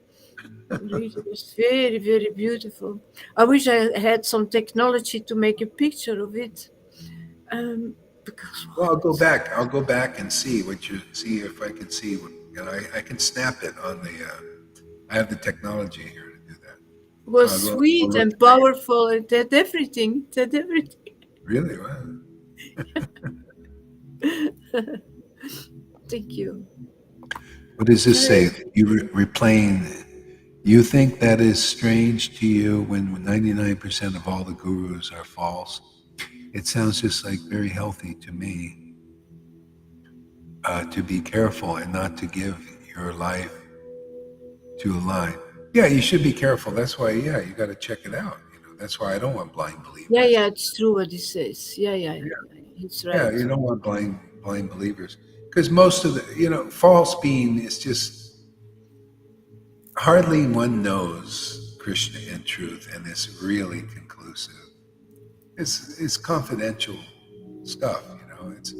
Speaker 1: Really, it was very, very beautiful. I wish I had some technology to make a picture of it. Because
Speaker 2: Well,
Speaker 1: wow, it's,
Speaker 2: I'll go back and see what you see if I can see. I can snap it on the. I have the technology here to do that. So
Speaker 1: was
Speaker 2: I'll
Speaker 1: sweet
Speaker 2: look
Speaker 1: and
Speaker 2: at that.
Speaker 1: powerful. It had everything. It had everything.
Speaker 2: Really? Wow.
Speaker 1: Thank you.
Speaker 2: What does this
Speaker 1: Jaya.
Speaker 2: say? You replaying. You think that is strange to you when 99% of all the gurus are false? It sounds just like very healthy to me to be careful and not to give your life to a lie. Yeah, you should be careful. That's why, yeah, you got to check it out. That's why I don't want blind
Speaker 1: Yeah,
Speaker 2: believers.
Speaker 1: yeah, it's true what he says. Yeah, yeah,
Speaker 2: Yeah,
Speaker 1: he's
Speaker 2: yeah,
Speaker 1: right.
Speaker 2: you don't want blind believers because most of the false being is just hardly one knows Krishna in truth, and it's really conclusive. It's confidential stuff. It's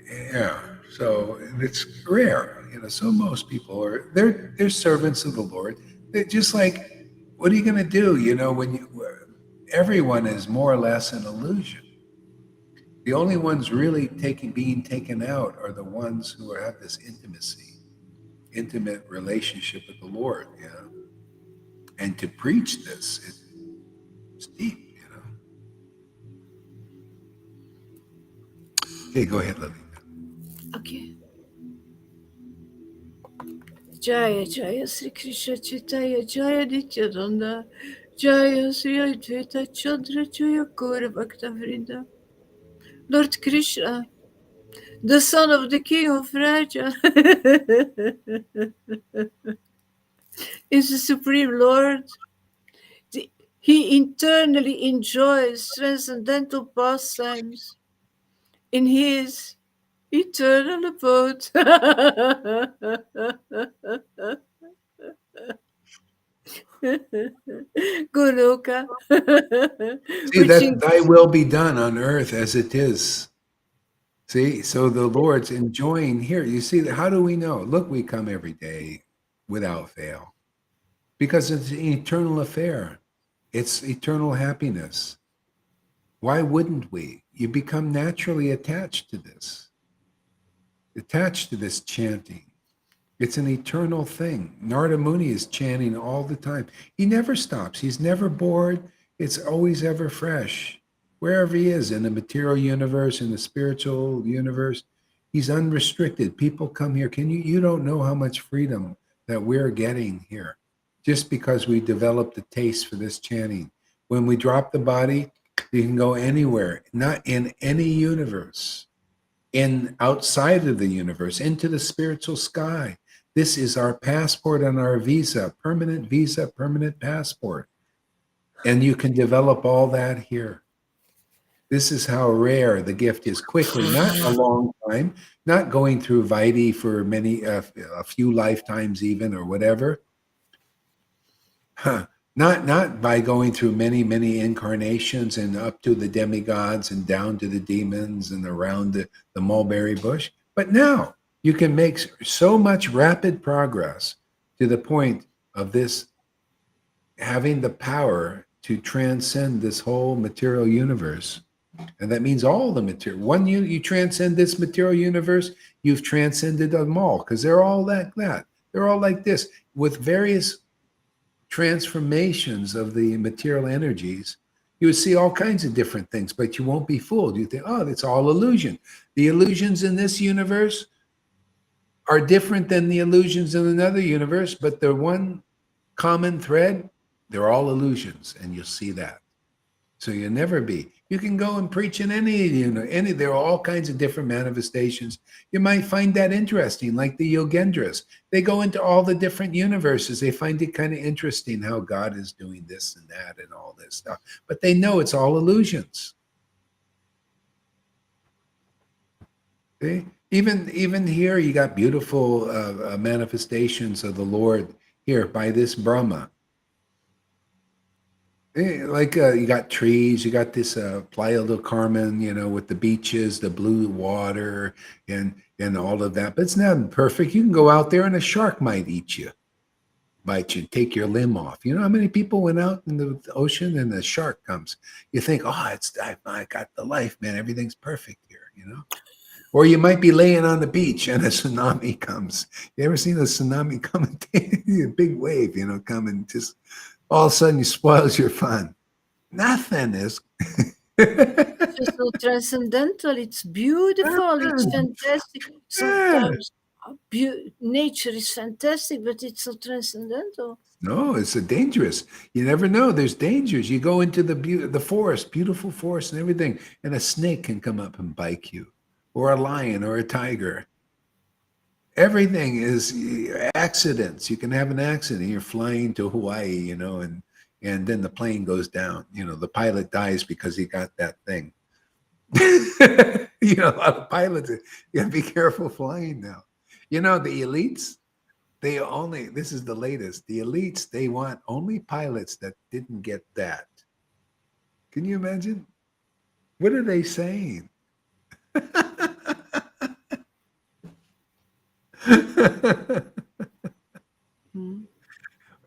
Speaker 2: yeah. So it's rare. So most people they're servants of the Lord. They're just like, what are you going to do? When everyone is more or less an illusion. The only ones really being taken out are the ones who have this intimate relationship with the Lord. And to preach this, it's deep. Okay, go ahead, Lily.
Speaker 1: Okay. Jaya Jaya Sri Krishna Chaitanya Jaya Nityananda Jaya Sri Advaita Chandra Jaya Gaura Bhakta Vrinda. Lord Krishna, the son of the king of Raja, is the supreme Lord. He internally enjoys transcendental pastimes in his eternal abode. Goloka,
Speaker 2: See
Speaker 1: which
Speaker 2: that
Speaker 1: in,
Speaker 2: thy will be done on earth as it is. See, so the Lord's enjoying here. You see, how do we know? Look, we come every day without fail because it's an eternal affair. It's eternal happiness. Why wouldn't we? You become naturally attached to this chanting. It's an eternal thing. Narada Muni is chanting all the time. He never stops. He's never bored. It's always ever fresh. Wherever he is in the material universe, in the spiritual universe, he's unrestricted. People come here. You don't know how much freedom that we're getting here just because we developed a taste for this chanting. When we drop the body, you can go anywhere, not in any universe, in outside of the universe, into the spiritual sky. This is our passport and our visa, permanent passport. And you can develop all that here. This is how rare the gift is quickly, not a long time, not going through Vaidhi for a few lifetimes even or whatever. Huh. Not by going through many incarnations and up to the demigods and down to the demons and around the mulberry bush, but now you can make so much rapid progress to the point of this having the power to transcend this whole material universe. And that means all the material. When you transcend this material universe, you've transcended them all because they're all like that. They're all like this with various transformations of the material energies. You would see all kinds of different things, but you won't be fooled. You think, oh, it's all illusion. The illusions in this universe are different than the illusions in another universe, but they're one common thread. They're all illusions, and you'll see that. So you'll never be. You can go and preach in any. There are all kinds of different manifestations. You might find that interesting, like the Yogendras. They go into all the different universes. They find it kind of interesting how God is doing this and that and all this stuff. But they know it's all illusions. See? Even here, you got beautiful manifestations of the Lord here by this Brahma. Like you got trees, you got this Playa del Carmen, with the beaches, the blue water, and all of that. But it's not perfect. You can go out there and a shark might eat you. bite you and take your limb off. You know how many people went out in the ocean and the shark comes? You think, oh, I got the life, man. Everything's perfect here, you know? Or you might be laying on the beach and a tsunami comes. You ever seen a tsunami come and take a big wave, you know, come and just all of a sudden spoils your fun? Nothing is.
Speaker 1: It's so transcendental. It's beautiful. It's fantastic. Sometimes nature is fantastic, but it's so transcendental.
Speaker 2: No, it's a dangerous. You never know. There's dangers. You go into the forest, beautiful forest and everything, and a snake can come up and bite you, or a lion or a tiger. Everything is accidents. You can have an accident. You're flying to Hawaii, you know, and then the plane goes down. You know, the pilot dies because he got that thing. You know, a lot of pilots, you gotta be careful flying now. You know, the elites, this is the latest. The elites, they want only pilots that didn't get that. Can you imagine? What are they saying?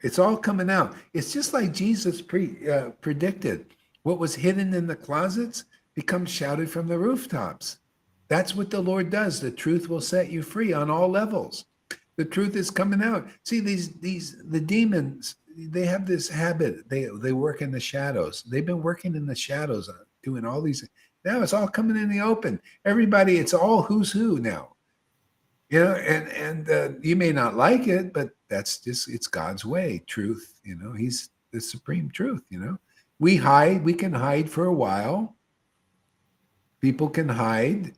Speaker 2: It's all coming out. It's just like Jesus predicted. What was hidden in the closets becomes shouted from the rooftops. That's what the Lord does. The truth will set you free on all levels. The truth is coming out. See, the demons, they have this habit. They work in the shadows. They've been working in the shadows, doing all these. Now it's all coming in the open. Everybody, it's all who's who now. You know, and you may not like it, but that's just, it's God's way. Truth, you know, He's the supreme truth. You know, we can hide for a while. People can hide,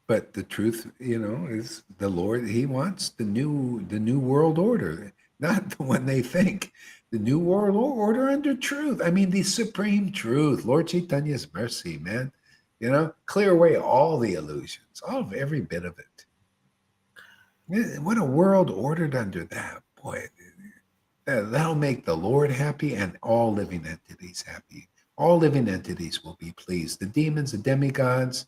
Speaker 2: but the truth, you know, is the Lord. He wants the new world order, not the one they think. The new world order under truth. I mean, the supreme truth. Lord Chaitanya's mercy, man. You know, clear away all the illusions, every bit of it. What a world ordered under that, boy. That'll make the Lord happy and all living entities happy. All living entities will be pleased. The demons, the demigods.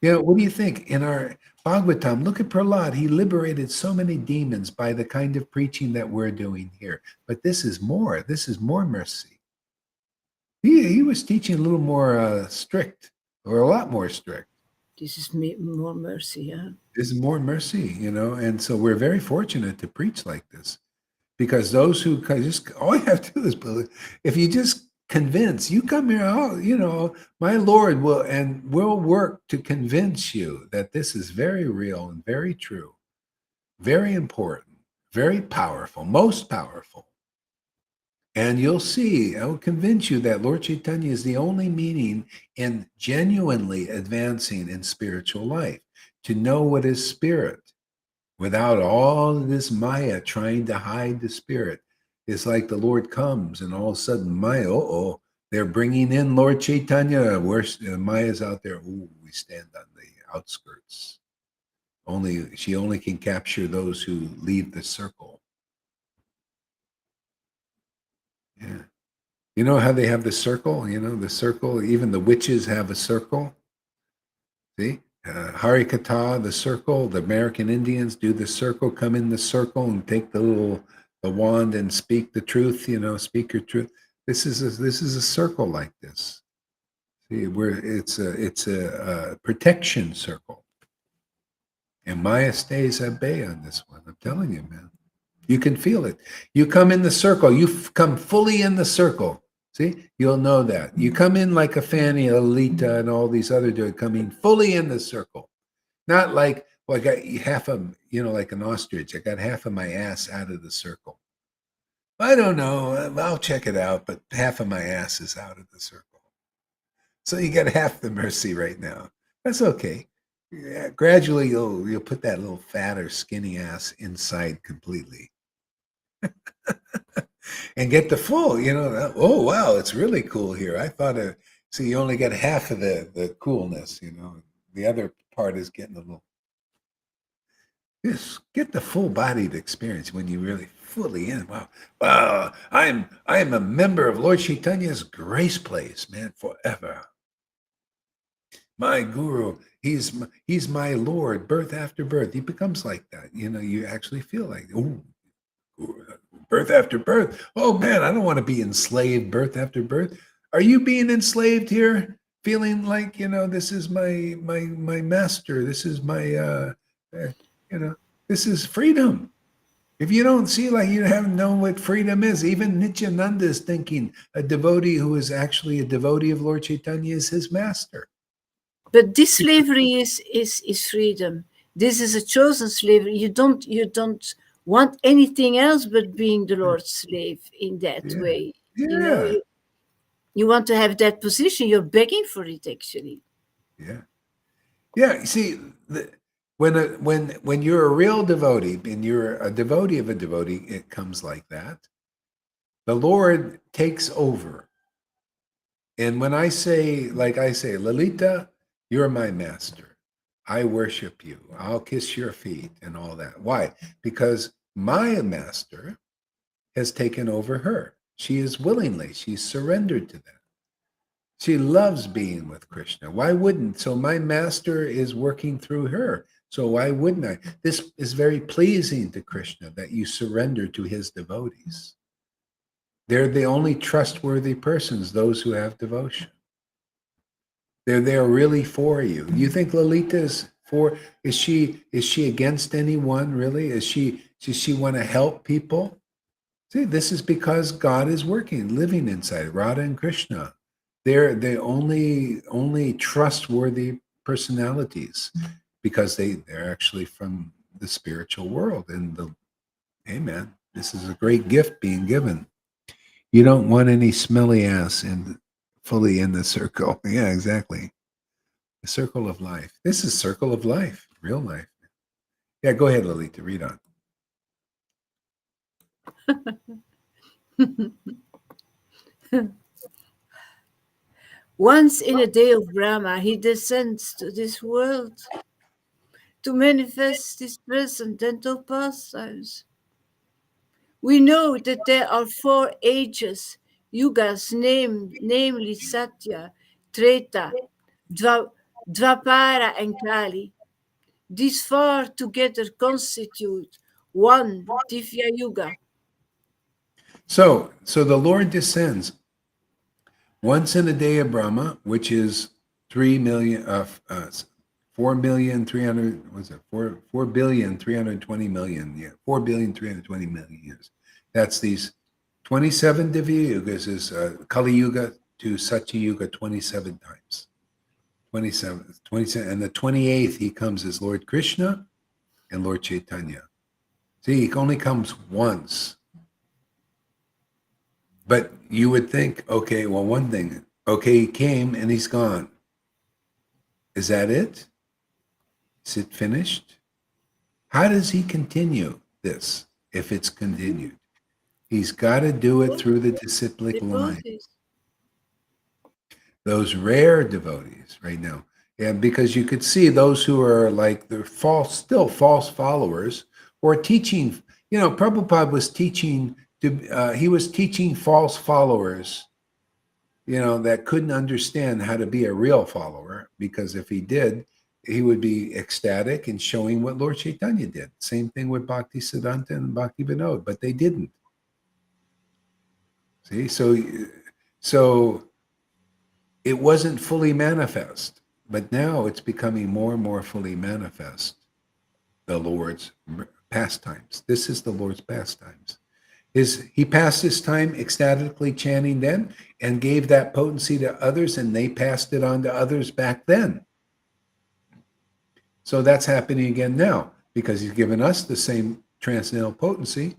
Speaker 2: You know, what do you think? In our Bhagavatam, look at Prahlad. He liberated so many demons by the kind of preaching that we're doing here. But this is more. This is more mercy. He was teaching a little more strict, or a lot more strict.
Speaker 1: This is more mercy, yeah.
Speaker 2: This is more mercy, you know, and so we're very fortunate to preach like this, because those who just, all you have to do is believe. If you just convince, you come here, oh, you know, my Lord will work to convince you that this is very real and very true, very important, very powerful, most powerful. And you'll see, I will convince you that Lord Caitanya is the only meaning in genuinely advancing in spiritual life, to know what is spirit without all of this Maya trying to hide the spirit. It's like the Lord comes and all of a sudden Maya, they're bringing in Lord Caitanya. Maya's out there. Ooh, we stand on the outskirts. She only can capture those who leave the circle. Yeah. You know how they have the circle? You know, the circle, even the witches have a circle. See? Harikata, the circle, the American Indians do the circle, come in the circle and take the wand and speak the truth, you know, speak your truth. This is a circle like this. See, it's a protection circle. And Maya stays at bay on this one. I'm telling you, man. You can feel it. You come in the circle. You come fully in the circle. See, you'll know that. You come in like a Fanny, Alita, and all these other dudes coming fully in the circle. Not like, well, I got half of, you know, like an ostrich. I got half of my ass out of the circle. I don't know. I'll check it out, but half of my ass is out of the circle. So you got half the mercy right now. That's okay. Yeah, gradually, you'll put that little fat or skinny ass inside completely. And get the full, you know, oh, wow, it's really cool here. I thought, see, you only get half of the coolness, you know. The other part is getting a little, just get the full-bodied experience when you really fully in. Wow, I am a member of Lord Chaitanya's grace place, man, forever. My guru, he's my Lord, birth after birth. He becomes like that, you know. You actually feel like, oh, Birth after birth. Oh man, I don't want to be enslaved birth after birth. Are you being enslaved here? Feeling like, this is my master. This is my this is freedom. If you don't see, like, you haven't known what freedom is, even Nityananda is thinking a devotee who is actually a devotee of Lord Caitanya is his master.
Speaker 1: But this slavery is freedom. This is a chosen slavery. You don't want anything else but being the Lord's slave in that
Speaker 2: Yeah.
Speaker 1: way.
Speaker 2: Yeah.
Speaker 1: You want to have that position. You're begging for it, actually.
Speaker 2: Yeah. Yeah. You see, when you're a real devotee and you're a devotee of a devotee, it comes like that. The Lord takes over. And when I say, Lalita, you're my master. I worship you. I'll kiss your feet and all that. Why? Because my master has taken over her. She is willingly, she's surrendered to that. She loves being with Krishna. Why wouldn't? So my master is working through her. So why wouldn't I? This is very pleasing to Krishna that you surrender to his devotees. They're the only trustworthy persons, those who have devotion. They're there really for you. You think Lalita is for? Is she against anyone really? Does she want to help people? See, this is because God is working, living inside Radha and Krishna. They're the only trustworthy personalities because they're actually from the spiritual world. And amen. This is a great gift being given. You don't want any smelly ass fully in the circle. Yeah, exactly. The circle of life. This is circle of life, real life. Yeah, go ahead, Lalita, read on.
Speaker 1: Once in a day of Brahma, he descends to this world to manifest his transcendental pastimes. We know that there are 4 ages, yugas, namely Satya, Treta, Dvapara, and Kali. These 4 together constitute one Divya Yuga.
Speaker 2: So the Lord descends once in a day of Brahma, which is 4,300,000,000, what's it? 4,320,000,000. Yeah, 4,320,000,000 years. That's these 27 Divya Yugas is Kali Yuga to Satya Yuga 27 times. 27, and the 28th he comes as Lord Krishna and Lord Caitanya. See, he only comes once. But you would think, okay, well, one thing, okay, he came and he's gone. Is that it? Is it finished? How does he continue this if it's continued? He's got to do it through the disciplic line. Those rare devotees right now. And because you could see those who are like the still false followers or teaching, Prabhupada was teaching, he was teaching false followers, that couldn't understand how to be a real follower, because if he did, he would be ecstatic and showing what Lord Caitanya did. Same thing with Bhakti Siddhanta and Bhakti Vinod, but they didn't. See, so it wasn't fully manifest, but now it's becoming more and more fully manifest, the Lord's pastimes. This is the Lord's pastimes. He passed his time ecstatically chanting then and gave that potency to others, and they passed it on to others back then. So that's happening again now because he's given us the same transcendental potency,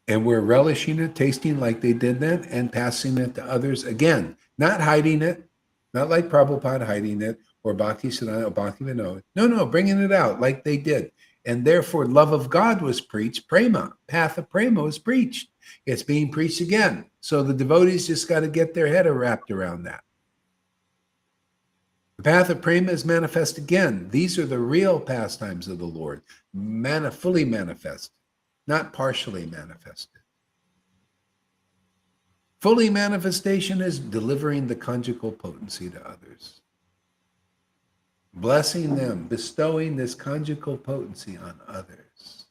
Speaker 2: and we're relishing it, tasting like they did then, and passing it to others again. Not hiding it, not like Prabhupada hiding it, or Bhakti Siddhanta or Bhakti Vinod. No, bringing it out like they did. And therefore, love of God was preached, prema, path of prema was preached. It's being preached again. So the devotees just got to get their head wrapped around that. The path of prema is manifest again. These are the real pastimes of the Lord, fully manifest, not partially manifested. Fully manifestation is delivering the conjugal potency to others, blessing them, bestowing this conjugal potency on others.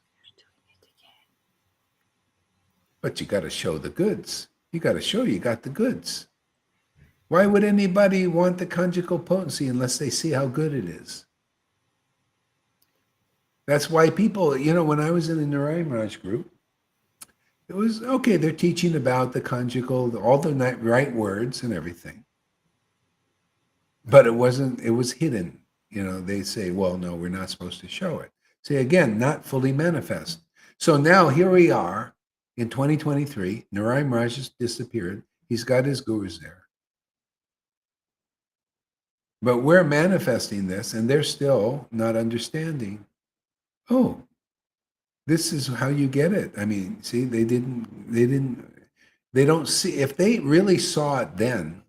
Speaker 2: But you got to show the goods. You got to show you got the goods. Why would anybody want the conjugal potency unless they see how good it is? That's why people, when I was in the Narayan Raj group, it was okay. They're teaching about the conjugal, all the right words and everything. But it wasn't, it was hidden. They say, well, no, we're not supposed to show it. See, again, not fully manifest. So now here we are in 2023. Narayan Raj has disappeared. He's got his gurus there. But we're manifesting this and they're still not understanding. Oh, this is how you get it. I mean, see, they don't see, if they really saw it then,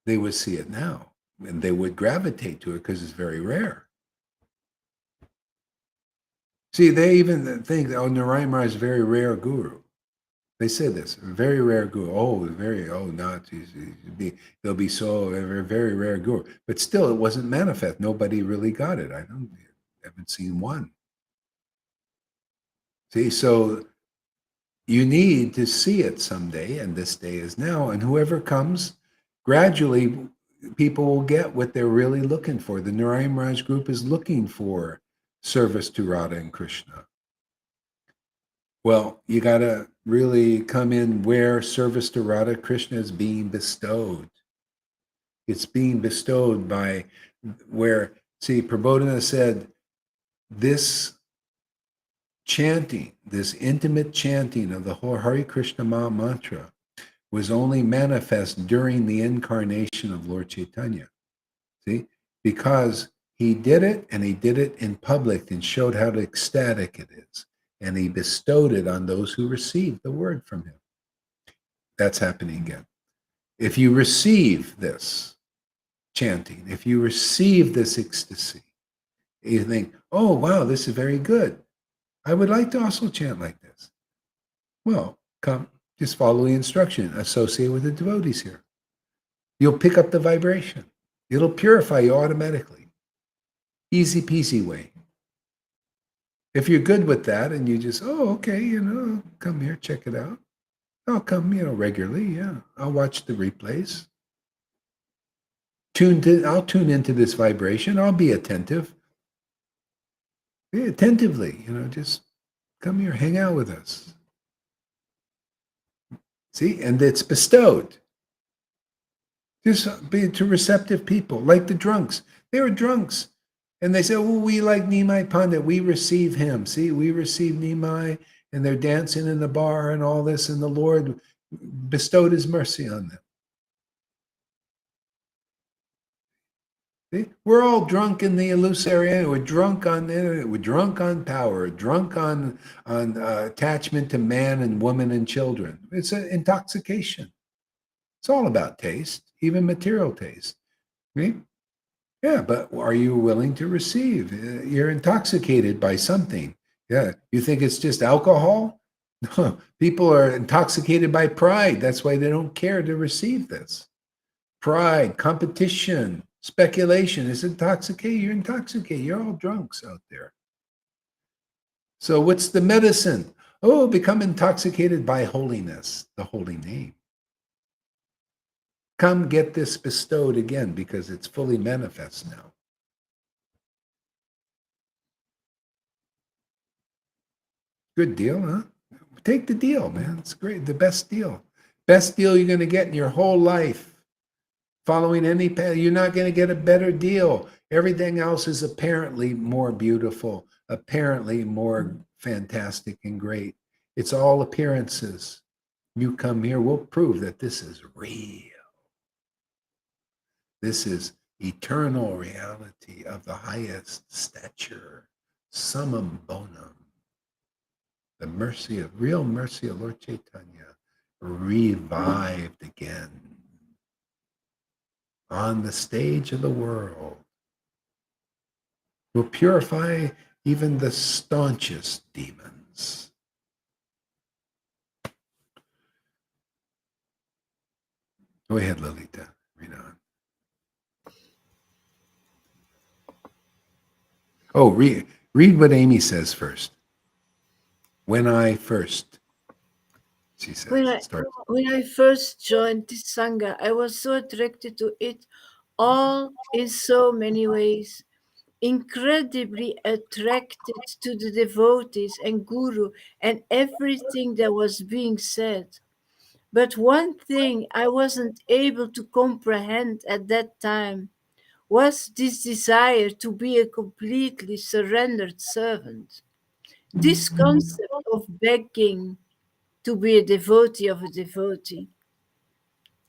Speaker 2: they would see it now and they would gravitate to it because it's very rare. See, they even think, oh, Narayan Maharaj is a very rare guru. They say this, a very rare guru. They'll be so a very rare guru. But still, it wasn't manifest. Nobody really got it. I haven't seen one. See, so you need to see it someday, and this day is now. And whoever comes, gradually, people will get what they're really looking for. The Narayan Maharaj group is looking for service to Radha and Krishna. Well, you got to really come in where service to Radha Krishna is being bestowed. It's being bestowed by where, see, Prabodhana said, this chanting, this intimate chanting of the whole Hare Krishna Maha Mantra was only manifest during the incarnation of Lord Caitanya. See, because he did it and he did it in public and showed how ecstatic it is. And he bestowed it on those who received the word from him. That's happening again. If you receive this chanting, if you receive this ecstasy, you think, oh, wow, this is very good. I would like to also chant like this. Well, come, just follow the instruction, associate with the devotees here. You'll pick up the vibration. It'll purify you automatically. Easy peasy way. If you're good with that and you just, oh, okay, come here, check it out. I'll come, regularly, yeah. I'll watch the replays. I'll tune into this vibration. I'll be attentive. Be attentively, just come here, hang out with us. See, and it's bestowed. Just be to receptive people, like the drunks. They were drunks. And they said, well, we like Nimai Pandit. We receive him. See, we receive Nimai, and they're dancing in the bar and all this, and the Lord bestowed his mercy on them. See? We're all drunk in the illusory area. We're drunk on internet. We're drunk on power. Drunk on attachment to man and woman and children. It's an intoxication. It's all about taste, even material taste. See? Yeah, but are you willing to receive? You're intoxicated by something. Yeah, you think it's just alcohol? No, people are intoxicated by pride. That's why they don't care to receive this. Pride, competition, speculation is intoxicated. You're intoxicated. You're all drunks out there. So what's the medicine? Oh, become intoxicated by holiness, the holy name. Come get this bestowed again because it's fully manifest now. Good deal, huh? Take the deal, man. It's great. The best deal. Best deal you're going to get in your whole life. Following any path, you're not going to get a better deal. Everything else is apparently more beautiful, apparently more fantastic and great. It's all appearances. You come here, we'll prove that this is real. This is eternal reality of the highest stature, summum bonum. The mercy of, real mercy of Lord Caitanya, revived again on the stage of the world, will purify even the staunchest demons. Go ahead, Lalita, read on. Oh, read what Amy says first. When I first. she says.
Speaker 1: When I
Speaker 2: Start.
Speaker 1: when I first joined this sangha, I was so attracted to it, all in so many ways. Incredibly attracted to the devotees and guru and everything that was being said. But one thing I wasn't able to comprehend at that time was this desire to be a completely surrendered servant. This concept of begging to be a devotee of a devotee.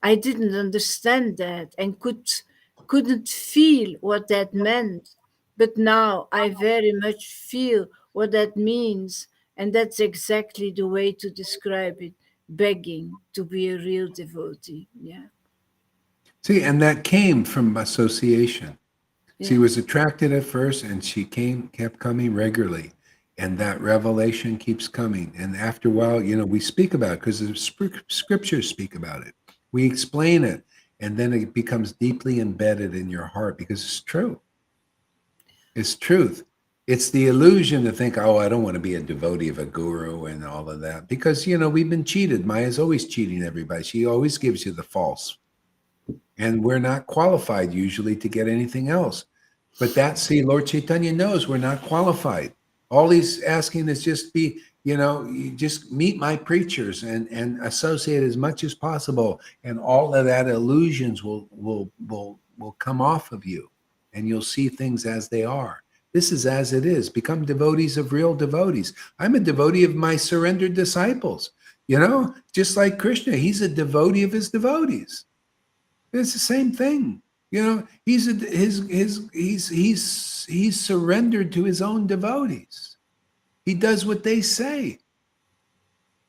Speaker 1: I didn't understand that and couldn't feel what that meant. But now I very much feel what that means, and that's exactly the way to describe it, begging to be a real devotee. Yeah.
Speaker 2: See, and that came from association. She
Speaker 1: Yeah.
Speaker 2: was attracted at first, and she kept coming regularly, and that revelation keeps coming. And after a while, we speak about it because the scriptures speak about it. We explain it, and then it becomes deeply embedded in your heart because it's true. It's truth. It's the illusion to think, oh, I don't want to be a devotee of a guru and all of that because we've been cheated. Maya's always cheating everybody. She always gives you the false, and we're not qualified usually to get anything else. But Lord Chaitanya knows we're not qualified. All he's asking is just you just meet my preachers and associate as much as possible, and all of that illusions will come off of you, and you'll see things as they are. This is as it is. Become devotees of real devotees. I'm a devotee of my surrendered disciples. Just like Krishna, he's a devotee of his devotees. It's the same thing. He's surrendered to his own devotees. He does what they say.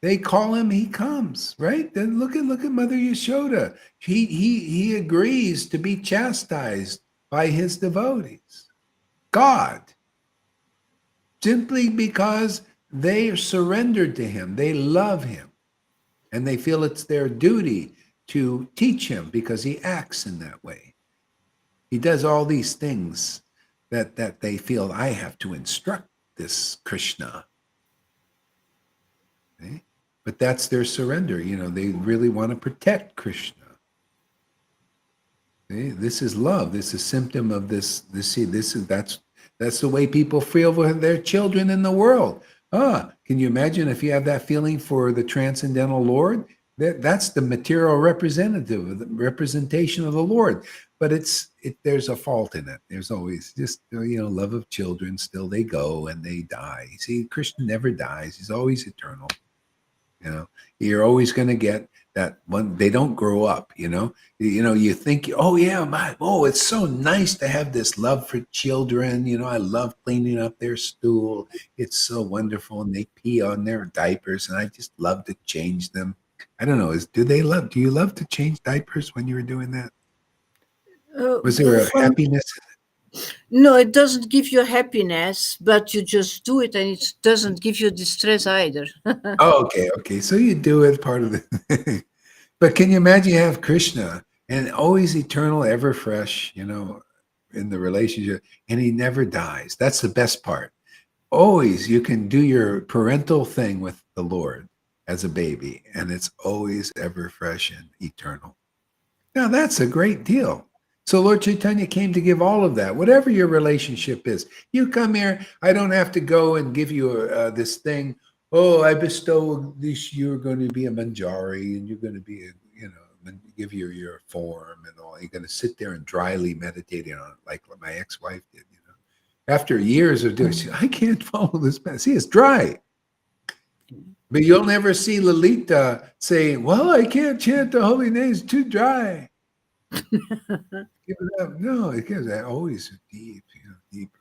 Speaker 2: They call him, he comes, right? Then look at Mother Yashoda. He agrees to be chastised by his devotees. God. Simply because they are surrendered to him. They love him. And they feel it's their duty to teach him because he acts in that way. He does all these things that they feel I have to instruct this Krishna. Okay? But that's their surrender. They really want to protect Krishna. Okay? This is love. This is a symptom of this. That's the way people feel with their children in the world. Can you imagine if you have that feeling for the transcendental Lord? That's the material representation of the Lord. But there's a fault in it. There's always just love of children. Still, they go and they die. See, Krishna never dies. He's always eternal. You're always going to get that one. They don't grow up. You think, oh yeah, it's so nice to have this love for children. I love cleaning up their stool. It's so wonderful, and they pee on their diapers, and I just love to change them. I don't know. Do you love to change diapers when you were doing that? Was there a happiness?
Speaker 1: No, it doesn't give you happiness, but you just do it, and it doesn't give you distress either.
Speaker 2: Oh, okay. So you do it part of the. But can you imagine you have Krishna and always eternal, ever fresh, in the relationship, and he never dies. That's the best part. Always you can do your parental thing with the Lord as a baby, and it's always ever fresh and eternal. Now that's a great deal. So Lord Chaitanya came to give all of that, whatever your relationship is. You come here, I don't have to go and give you this thing. Oh, I bestow this. You're going to be a manjari, and you're going to be, give you your form and all. You're going to sit there and dryly meditating on it, like what my ex-wife did. After years of doing, I can't follow this path. See, it's dry. But you'll never see Lalita say, "Well, I can't chant the holy names; too dry." Give it up. No, it gives that always deep, deep.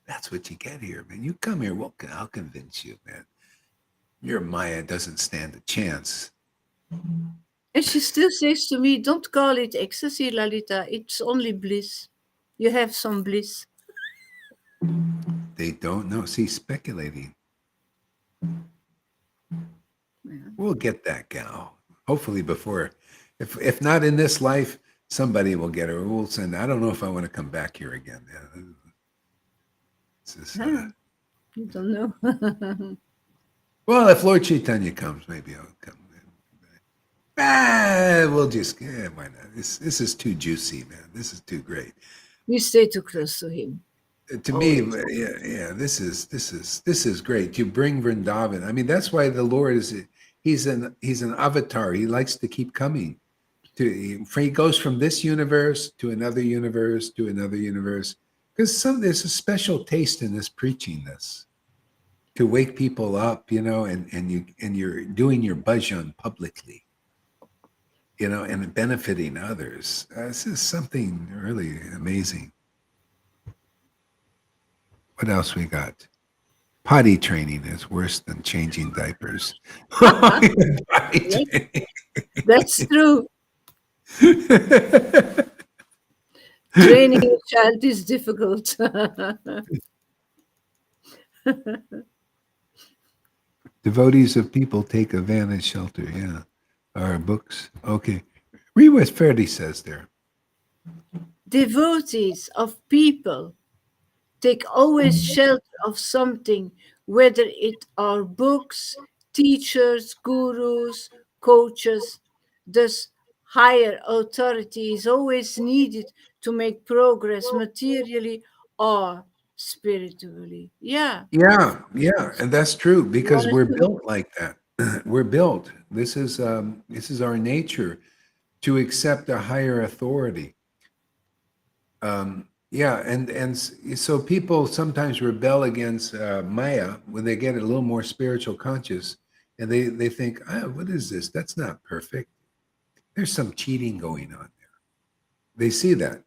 Speaker 2: That's what you get here, man. You come here, I'll convince you, man. Your Maya doesn't stand a chance.
Speaker 1: And she still says to me, "Don't call it ecstasy, Lalita. It's only bliss. You have some bliss."
Speaker 2: They don't know. See, speculating.
Speaker 1: Yeah.
Speaker 2: We'll get that gal. Hopefully before, if not in this life, somebody will get her. We'll send. I don't know if I want to come back here again.
Speaker 1: You don't know.
Speaker 2: Well, if Lord Chaitanya comes, maybe I'll come. We'll just, why not? This is too juicy, man. This is too great.
Speaker 1: You stay too close to him.
Speaker 2: To me,
Speaker 1: Always.
Speaker 2: yeah. This is great. You bring Vrindavan. I mean, that's why the Lord is. He's an avatar. He likes to keep coming. He goes from this universe to another universe to another universe because there's a special taste in this preaching this to wake people up, and you're doing your bhajan publicly, and benefiting others. This is something really amazing. What else we got? Potty training is worse than changing diapers. Potty training.
Speaker 1: That's true. Training a child is difficult.
Speaker 2: Devotees of people take advantage shelter. Yeah. Our books. Okay. Read what Ferdi says there.
Speaker 1: Devotees of people take always shelter of something, whether it are books, teachers, gurus, coaches. Thus, higher authority is always needed to make progress materially or spiritually. Yeah.
Speaker 2: Yeah, and that's true because
Speaker 1: One or
Speaker 2: we're
Speaker 1: two.
Speaker 2: built like that. We're built. This is our nature to accept a higher authority. Yeah, so people sometimes rebel against Maya when they get a little more spiritual conscious, and they think, what is this? That's not perfect. There's some cheating going on there. They see that.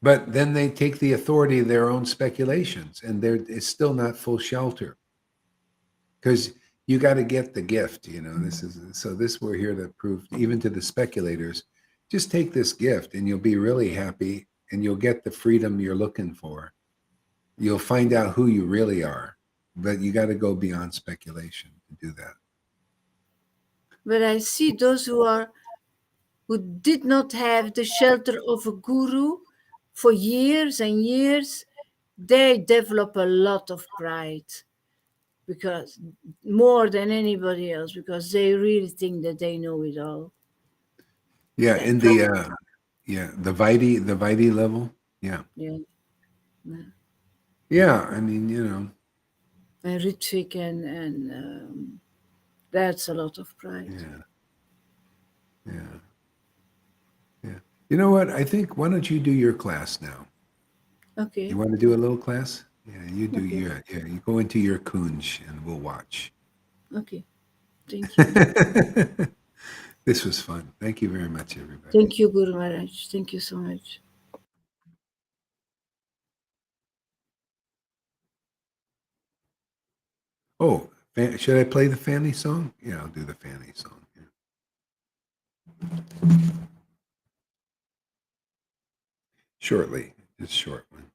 Speaker 2: But then they take the authority of their own speculations, and it's still not full shelter because you got to get the gift. This we're here to prove, even to the speculators, just take this gift, and you'll be really happy, and you'll get the freedom you're looking for. You'll find out who you really are, but you got to go beyond speculation to do that.
Speaker 1: But I see those who did not have the shelter of a guru for years and years, they develop a lot of pride because more than anybody else, because they really think that they know it all.
Speaker 2: Yeah,
Speaker 1: That
Speaker 2: in the Vaidhi level. Yeah,
Speaker 1: yeah,
Speaker 2: yeah. I mean,
Speaker 1: and Rhythmic and that's a lot of pride.
Speaker 2: yeah, yeah, yeah. You know what? I think why don't you do your class now? You
Speaker 1: Okay,
Speaker 2: want to do a little class? Yeah, you do
Speaker 1: okay,
Speaker 2: your. Yeah, you go into your kunj and we'll watch.
Speaker 1: okay. Thank you.
Speaker 2: This was fun. Thank you very much, everybody.
Speaker 1: Thank you, Guru Maharaj. Thank you so much.
Speaker 2: Oh, should I play the Fanny song? Yeah, I'll do the Fanny song. Yeah. Shortly, it's a short one.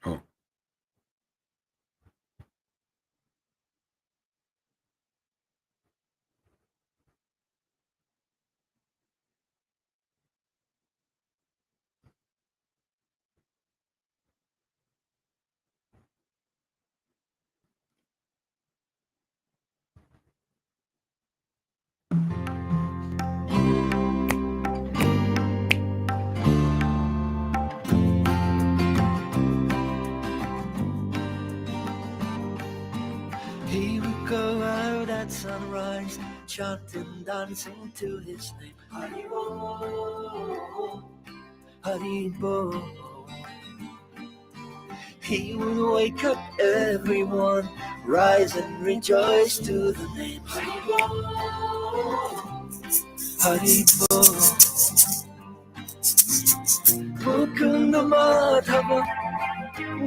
Speaker 2: Oh.
Speaker 5: He would go out at sunrise, chanting, dancing to his name. Haribo, Haribo. He would wake up everyone, rise and rejoice to the name. Haribo, Haribo. Mukunda Madhava,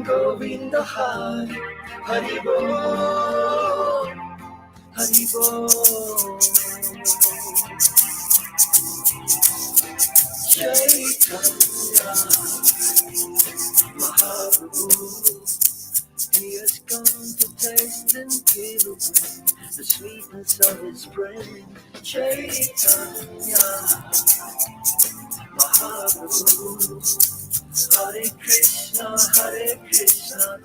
Speaker 5: Govinda Hari, Haribo, Haribo. Chaitanya Mahaprabhu, he has come to taste and give away the sweetness of his brain. Chaitanya Mahaprabhu. Hare Krishna, Krishna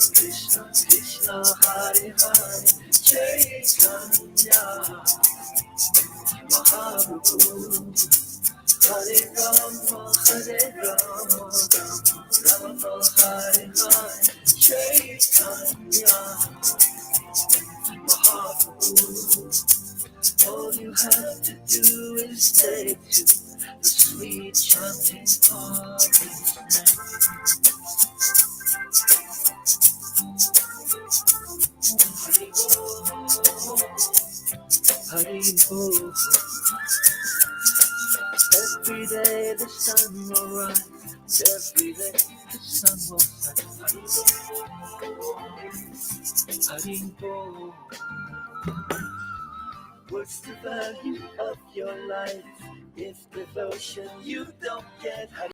Speaker 5: Krishna, Hare Hare. Chaitanya Mahaprabhu. Hare Rama, Rama Hare Hare. Chaitanya Mahaprabhu. All you have to do is take to the sweet chanting of his name. Hari Bol. Every day the sun will rise. Every day the sun will set. Hari Bol. What's the value of your life if devotion you don't get?